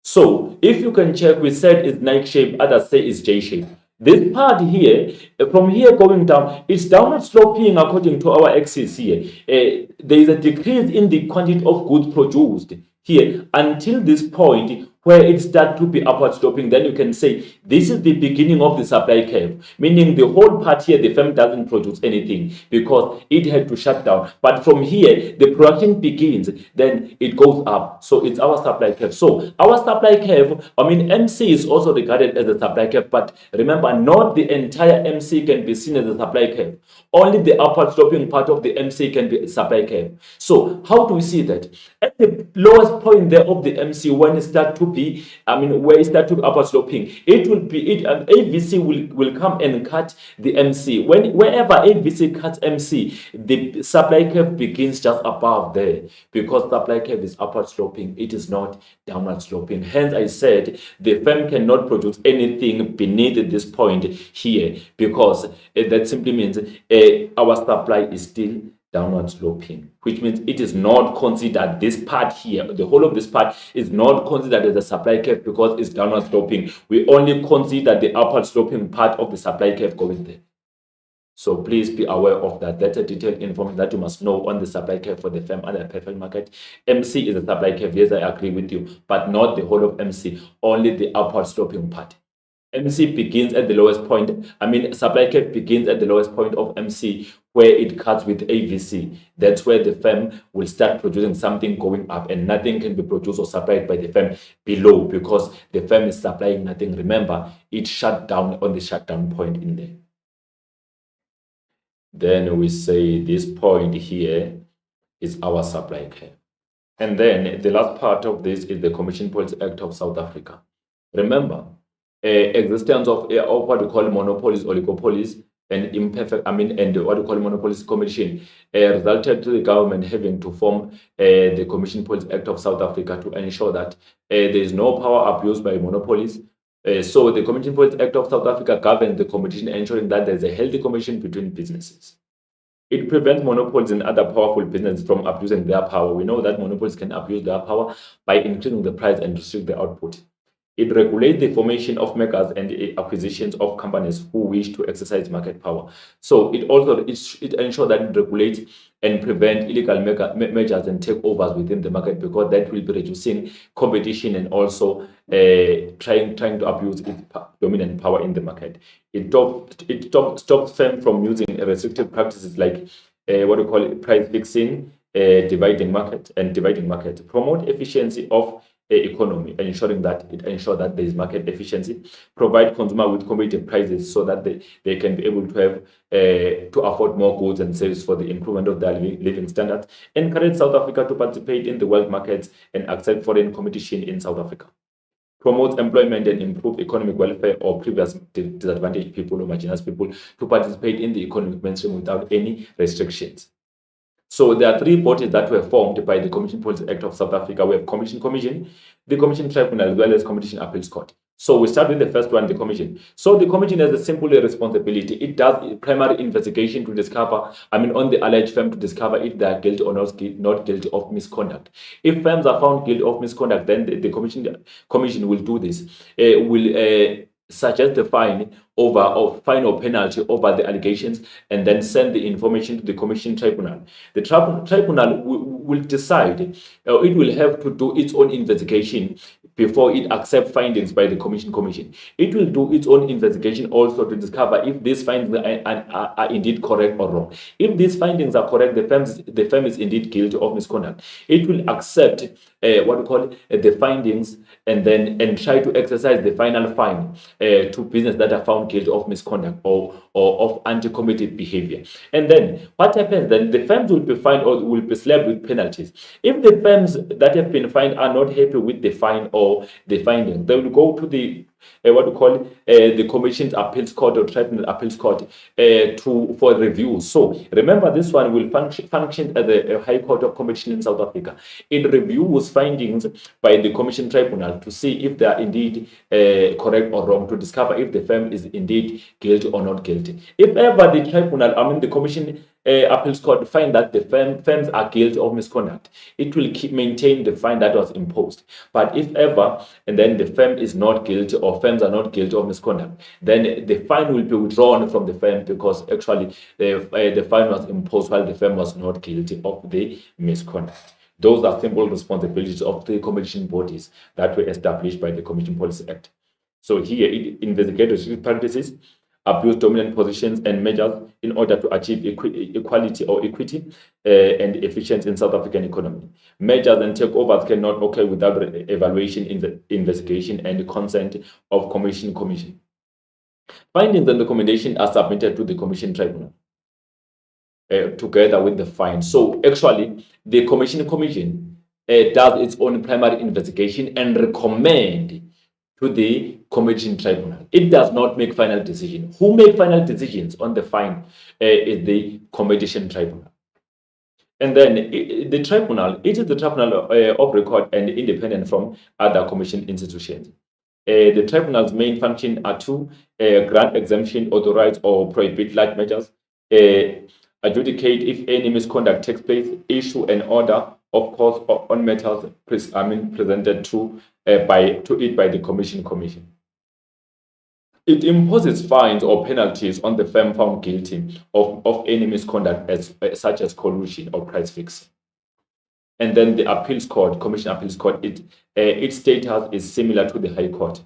So if you can check, we said it's Nike shape, others say it's J shape. This part here, from here going down, it's downward sloping according to our axis here. There is a decrease in the quantity of goods produced here until this point where it starts to be upward sloping. Then you can say this is the beginning of the supply curve, meaning the whole part here, the firm doesn't produce anything because it had to shut down. But from here, the production begins, then it goes up. So it's our supply curve. So our supply curve, MC is also regarded as a supply curve, but remember, not the entire MC can be seen as a supply curve. Only the upward sloping part of the MC can be a supply curve. So how do we see that? At the lowest point there of the MC, when it starts to be, where it start to be upward sloping, it will be AVC will come and cut the MC. Wherever AVC cuts MC, the supply curve begins just above there, because supply curve is upward sloping, it is not downward sloping. Hence, I said the firm cannot produce anything beneath this point here, because that simply means our supply is still downward sloping, which means it is not considered, this part here, the whole of this part is not considered as a supply curve because it's downward sloping. We only consider the upward sloping part of the supply curve going there. So please be aware of that. That's a detailed information that you must know on the supply curve for the firm and the perfect market. MC is a supply curve, yes, I agree with you, but not the whole of MC, only the upward sloping part. MC begins at the lowest point. Supply curve begins at the lowest point of MC, where it cuts with AVC. That's where the firm will start producing something going up, and nothing can be produced or supplied by the firm below, because the firm is supplying nothing. Remember, it shut down on the shutdown point in there. Then we say this point here is our supply curve. And then the last part of this is the Commission Policy Act of South Africa. Remember, existence of what we call monopolies, oligopolies, and and what we call monopolies commission resulted to the government having to form the Commission Policy Act of South Africa to ensure that there is no power abuse by monopolies. So the Commission Policy Act of South Africa governs the competition, ensuring that there's a healthy competition between businesses. It prevents monopolies and other powerful businesses from abusing their power. We know that monopolies can abuse their power by increasing the price and restrict the output. It regulates the formation of makers and acquisitions of companies who wish to exercise market power. So it also it ensures that it regulates and prevents illegal measures and takeovers within the market, because that will be reducing competition and also trying to abuse its dominant power in the market. It stops firms from using restrictive practices like what we call price fixing, dividing market, promote efficiency of economy, ensuring that there is market efficiency, provide consumer with competitive prices so that they can be able to have to afford more goods and services for the improvement of their living standards, encourage South Africa to participate in the world markets and accept foreign competition in South Africa, promote employment and improve economic welfare of previously disadvantaged people or marginalized people to participate in the economic mainstream without any restrictions. So there are three bodies that were formed by the Commission Policy Act of South Africa. We have Commission, the Commission Tribunal, as well as Competition Appeals Court. So we start with the first one, the Commission. So the Commission has a simple responsibility. It does primary investigation to discover, on the alleged firm, to discover if they are guilty or not guilty of misconduct. If firms are found guilty of misconduct, then the Commission will do this. Will suggest the fine or penalty over the allegations, and then send the information to the Commission Tribunal. The tribunal will decide. It will have to do its own investigation before it accepts findings by the Commission. It will do its own investigation also to discover if these findings are indeed correct or wrong. If these findings are correct, the firm is indeed guilty of misconduct. It will accept the findings and try to exercise the final fine to businesses that are found guilty of misconduct or of anti-competitive behavior. And then what happens then? The firms will be fined or will be slapped with penalties. If the firms that have been fined are not happy with the fine or the findings, they will go to the the Commission's Appeals Court or Tribunal Appeals Court for review. So remember, this one will function as a High Court of Competition in South Africa. It reviews findings by the Commission Tribunal to see if they are indeed correct or wrong, to discover if the firm is indeed guilty or not guilty. If ever the tribunal, the Commission Appeals Court find that the firms are guilty of misconduct, it will maintain the fine that was imposed. But if ever, and then the firm is not guilty or firms are not guilty of misconduct, then the fine will be withdrawn from the firm, because actually the fine was imposed while the firm was not guilty of the misconduct. Those are simple responsibilities of the competition bodies that were established by the Commission Policy Act. So here it investigates restrictive practices, abuse dominant positions and measures in order to achieve equality or equity and efficiency in South African economy. Measures and takeovers cannot occur without evaluation, investigation and consent of Commission. Findings and recommendations are submitted to the Commission Tribunal together with the fine. So actually, the Commission does its own primary investigation and recommend to the competition tribunal. It does not make final decision. Who make final decisions on the fine is the competition tribunal. And then the tribunal, it is the tribunal of record and independent from other commission institutions. The tribunal's main function are to grant exemption, authorize or prohibit like measures, adjudicate if any misconduct takes place, issue an order of course on matters presented to it by the commission. It imposes fines or penalties on the firm found guilty of any misconduct such as collusion or price fixing. And then the appeals court, commission appeals court, its status is similar to the High Court.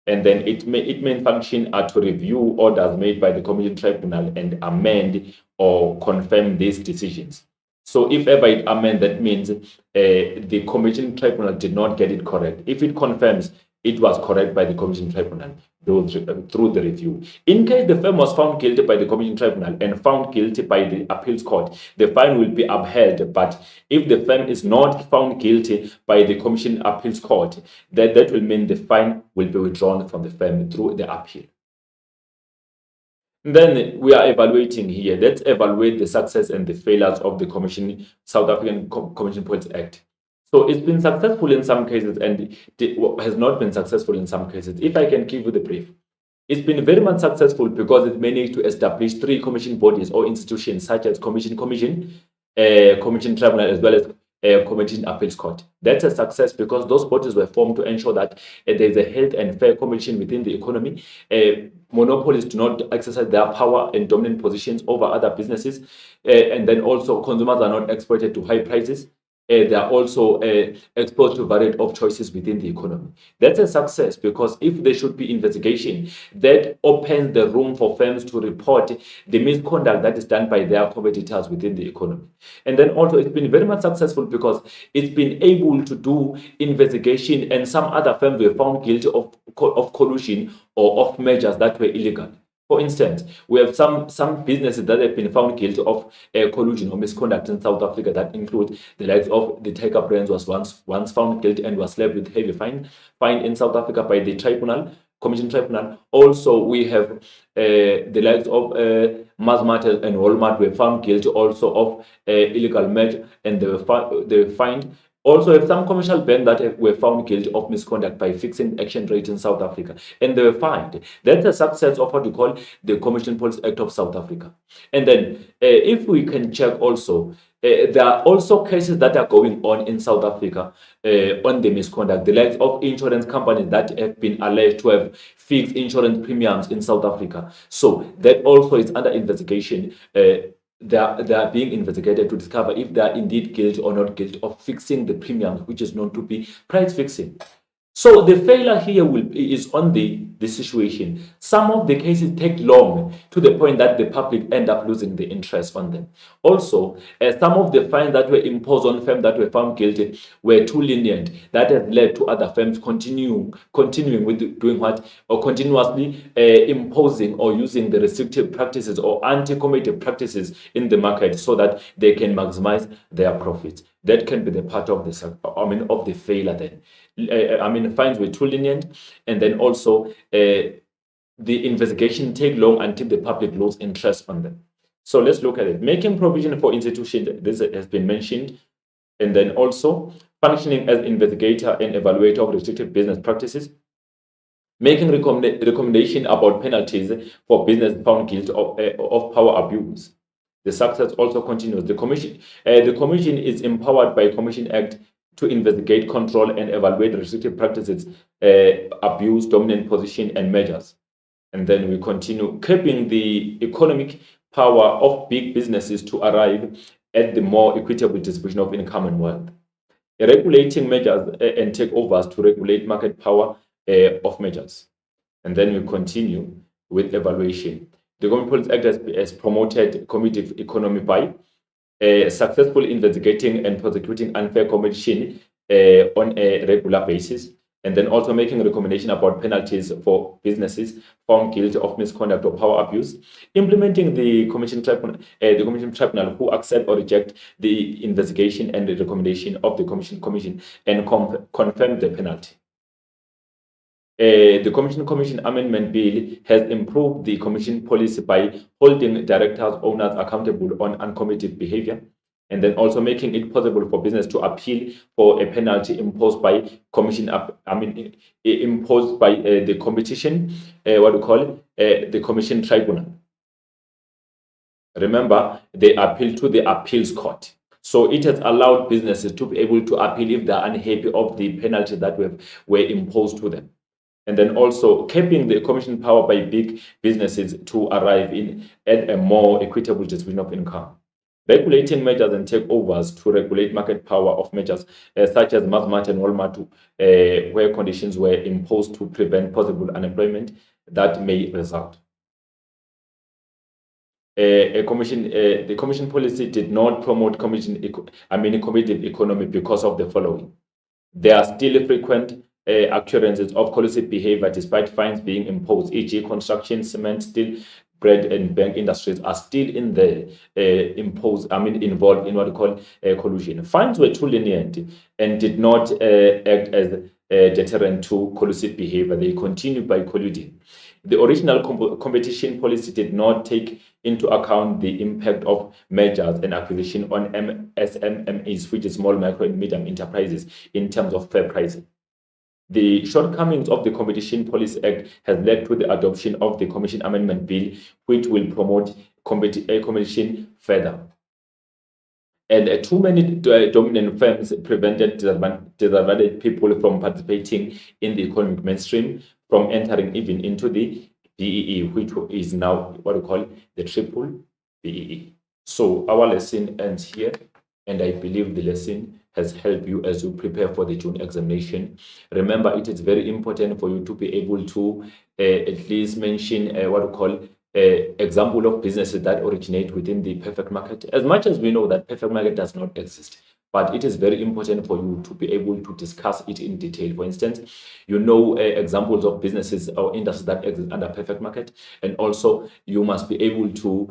And then its main function are to review orders made by the commission tribunal and amend or confirm these decisions. So if ever it amends, that means the commission tribunal did not get it correct. If it confirms it was correct by the commission tribunal through the review. In case the firm was found guilty by the commission tribunal and found guilty by the appeals court, the fine will be upheld. But if the firm is not found guilty by the commission appeals court, that will mean the fine will be withdrawn from the firm through the appeal. Then we are evaluating here. Let's evaluate the success and the failures of the South African Commission Policy Act. So it's been successful in some cases and it has not been successful in some cases. If I can give you the brief, it's been very much successful because it managed to establish 3 commission bodies or institutions such as commission tribunal, as well as commission appeals court. That's a success because those bodies were formed to ensure that there is a healthy and fair competition within the economy. Monopolies do not exercise their power and dominant positions over other businesses, and then also consumers are not exploited to high prices. They are also exposed to a variety of choices within the economy. That's a success because if there should be investigation, that opens the room for firms to report the misconduct that is done by their competitors within the economy. And then also it's been very much successful because it's been able to do investigation, and some other firms were found guilty of collusion or of measures that were illegal. For instance, we have some businesses that have been found guilty of collusion or misconduct in South Africa that include the likes of the Tiger Brands was once found guilty and was slapped with heavy fine in South Africa by the commission tribunal. Also, we have the likes of Massmart and Walmart were found guilty also of illegal measure, and they were fined. Also, have some commercial banks that were found guilty of misconduct by fixing exchange rate in South Africa, and they were fined. That's a success of what we call the Commission Policy Act of South Africa. And then, if we can check also, there are also cases that are going on in South Africa on the misconduct. The likes of insurance companies that have been alleged to have fixed insurance premiums in South Africa. So that also is under investigation. They are being investigated to discover if they are indeed guilty or not guilty of fixing the premiums, which is known to be price fixing. So the failure here is on the situation. Some of the cases take long to the point that the public end up losing the interest on them. Also, some of the fines that were imposed on firms that were found guilty were too lenient. That has led to other firms continuing with doing what, or continuously imposing or using the restrictive practices or anti-competitive practices in the market so that they can maximize their profits. That can be the part of the failure then. Fines were too lenient, and then also the investigation take long until the public lose interest on them. So let's look at it. Making provision for institutions, this has been mentioned, and then also functioning as investigator and evaluator of restrictive business practices, making recommendation about penalties for business found guilty of power abuse. The success also continues. The commission is empowered by Commission Act to investigate, control, and evaluate restrictive practices, abuse, dominant position, and measures. And then we continue keeping the economic power of big businesses to arrive at the more equitable distribution of income and wealth. Regulating measures and takeovers to regulate market power of measures. And then we continue with evaluation. The Commission Policy Act has promoted competitive economy by successfully investigating and prosecuting unfair competition on a regular basis, And then also making a recommendation about penalties for businesses found guilty of misconduct or power abuse, implementing the commission tribunal who accept or reject the investigation and the recommendation of the commission and confirm the penalty. The Commission Amendment Bill has improved the Commission policy by holding directors, owners accountable on uncommitted behavior, and then also making it possible for business to appeal for a penalty imposed by imposed by the competition, the Commission Tribunal. Remember, they appeal to the appeals court. So it has allowed businesses to be able to appeal if they are unhappy of the penalty that were imposed to them. And then also capping the commission power by big businesses to arrive at a more equitable distribution of income. Regulating measures and takeovers to regulate market power of measures such as Massmart and Walmart, where conditions were imposed to prevent possible unemployment that may result. The commission policy did not promote competitive economy because of the following. There are still frequent occurrences of collusive behavior despite fines being imposed, e.g. construction, cement, steel, bread and bank industries are still in the involved in what we call collusion. Fines were too lenient and did not act as a deterrent to collusive behavior. They continued by colluding. The original competition policy did not take into account the impact of mergers and acquisition on SMMEs, which is small, micro, and medium enterprises, in terms of fair pricing. The shortcomings of the Competition Policy Act has led to the adoption of the Commission Amendment Bill, which will promote competition further. And too many dominant firms prevented disadvantaged people from participating in the economic mainstream, from entering even into the BEE, which is now what we call the triple BEE. So our lesson ends here, and I believe the lesson has helped you as you prepare for the June examination. Remember, it is very important for you to be able to at least mention what we call example of businesses that originate within the perfect market. As much as we know that perfect market does not exist, but it is very important for you to be able to discuss it in detail. For instance, you know examples of businesses or industries that exist under perfect market, and also you must be able to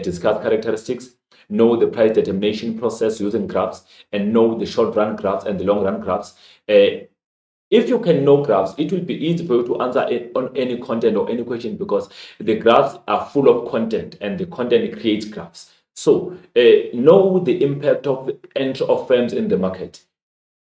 discuss characteristics, know the price determination process using graphs, and know the short run graphs and the long run graphs. If you can know graphs, it will be easy for you to answer on any content or any question, because the graphs are full of content and the content creates graphs. So know the impact of the entry of firms in the market,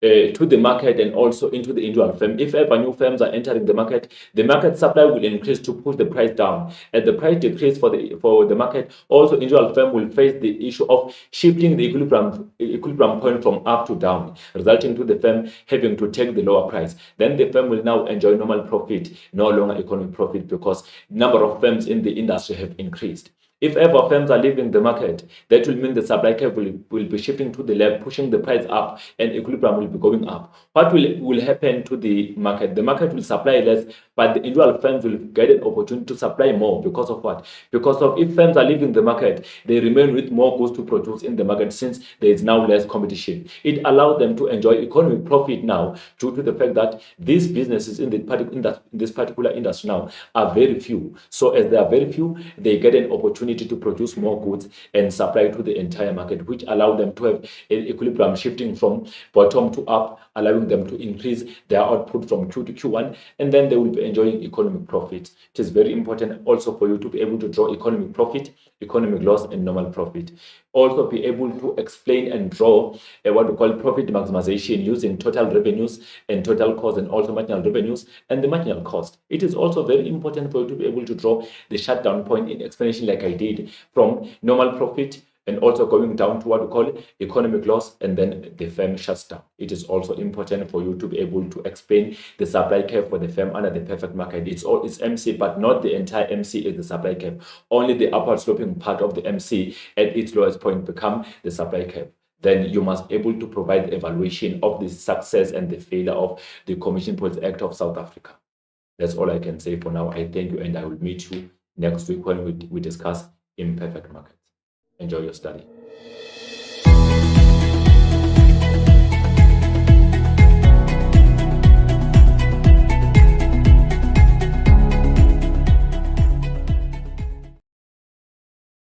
to the market, and also into the individual firm. If ever new firms are entering the market supply will increase to push the price down. As the price decrease for the market, also individual firm will face the issue of shifting the equilibrium point from up to down, resulting to the firm having to take the lower price. Then the firm will now enjoy normal profit, no longer economic profit, because number of firms in the industry have increased. If ever firms are leaving the market, that will mean the supply curve will be shifting to the left, pushing the price up, and equilibrium will be going up. What will happen to the market? The market will supply less, but the individual firms will get an opportunity to supply more. Because of what? Because of if firms are leaving the market, they remain with more goods to produce in the market, since there is now less competition. It allows them to enjoy economic profit now, due to the fact that these businesses in this particular industry now are very few. So as there are very few, they get an opportunity to produce more goods and supply to the entire market, which allow them to have an equilibrium shifting from bottom to up, allowing them to increase their output from Q to Q1, and then they will be enjoying economic profit. It is very important also for you to be able to draw economic profit, economic loss, and normal profit. Also be able to explain and draw what we call profit maximization using total revenues and total cost, and also marginal revenues and the marginal cost. It is also very important for you to be able to draw the shutdown point in explanation, like I did, from normal profit and also going down to what we call economic loss, and then the firm shuts down. It is also important for you to be able to explain the supply curve for the firm under the perfect market. It's MC, but not the entire MC is the supply curve. Only the upward sloping part of the MC at its lowest point become the supply curve. Then you must be able to provide the evaluation of the success and the failure of the Commission Policy Act of South Africa. That's all I can say for now. I thank you, and I will meet you next week when we discuss imperfect markets. Enjoy your study.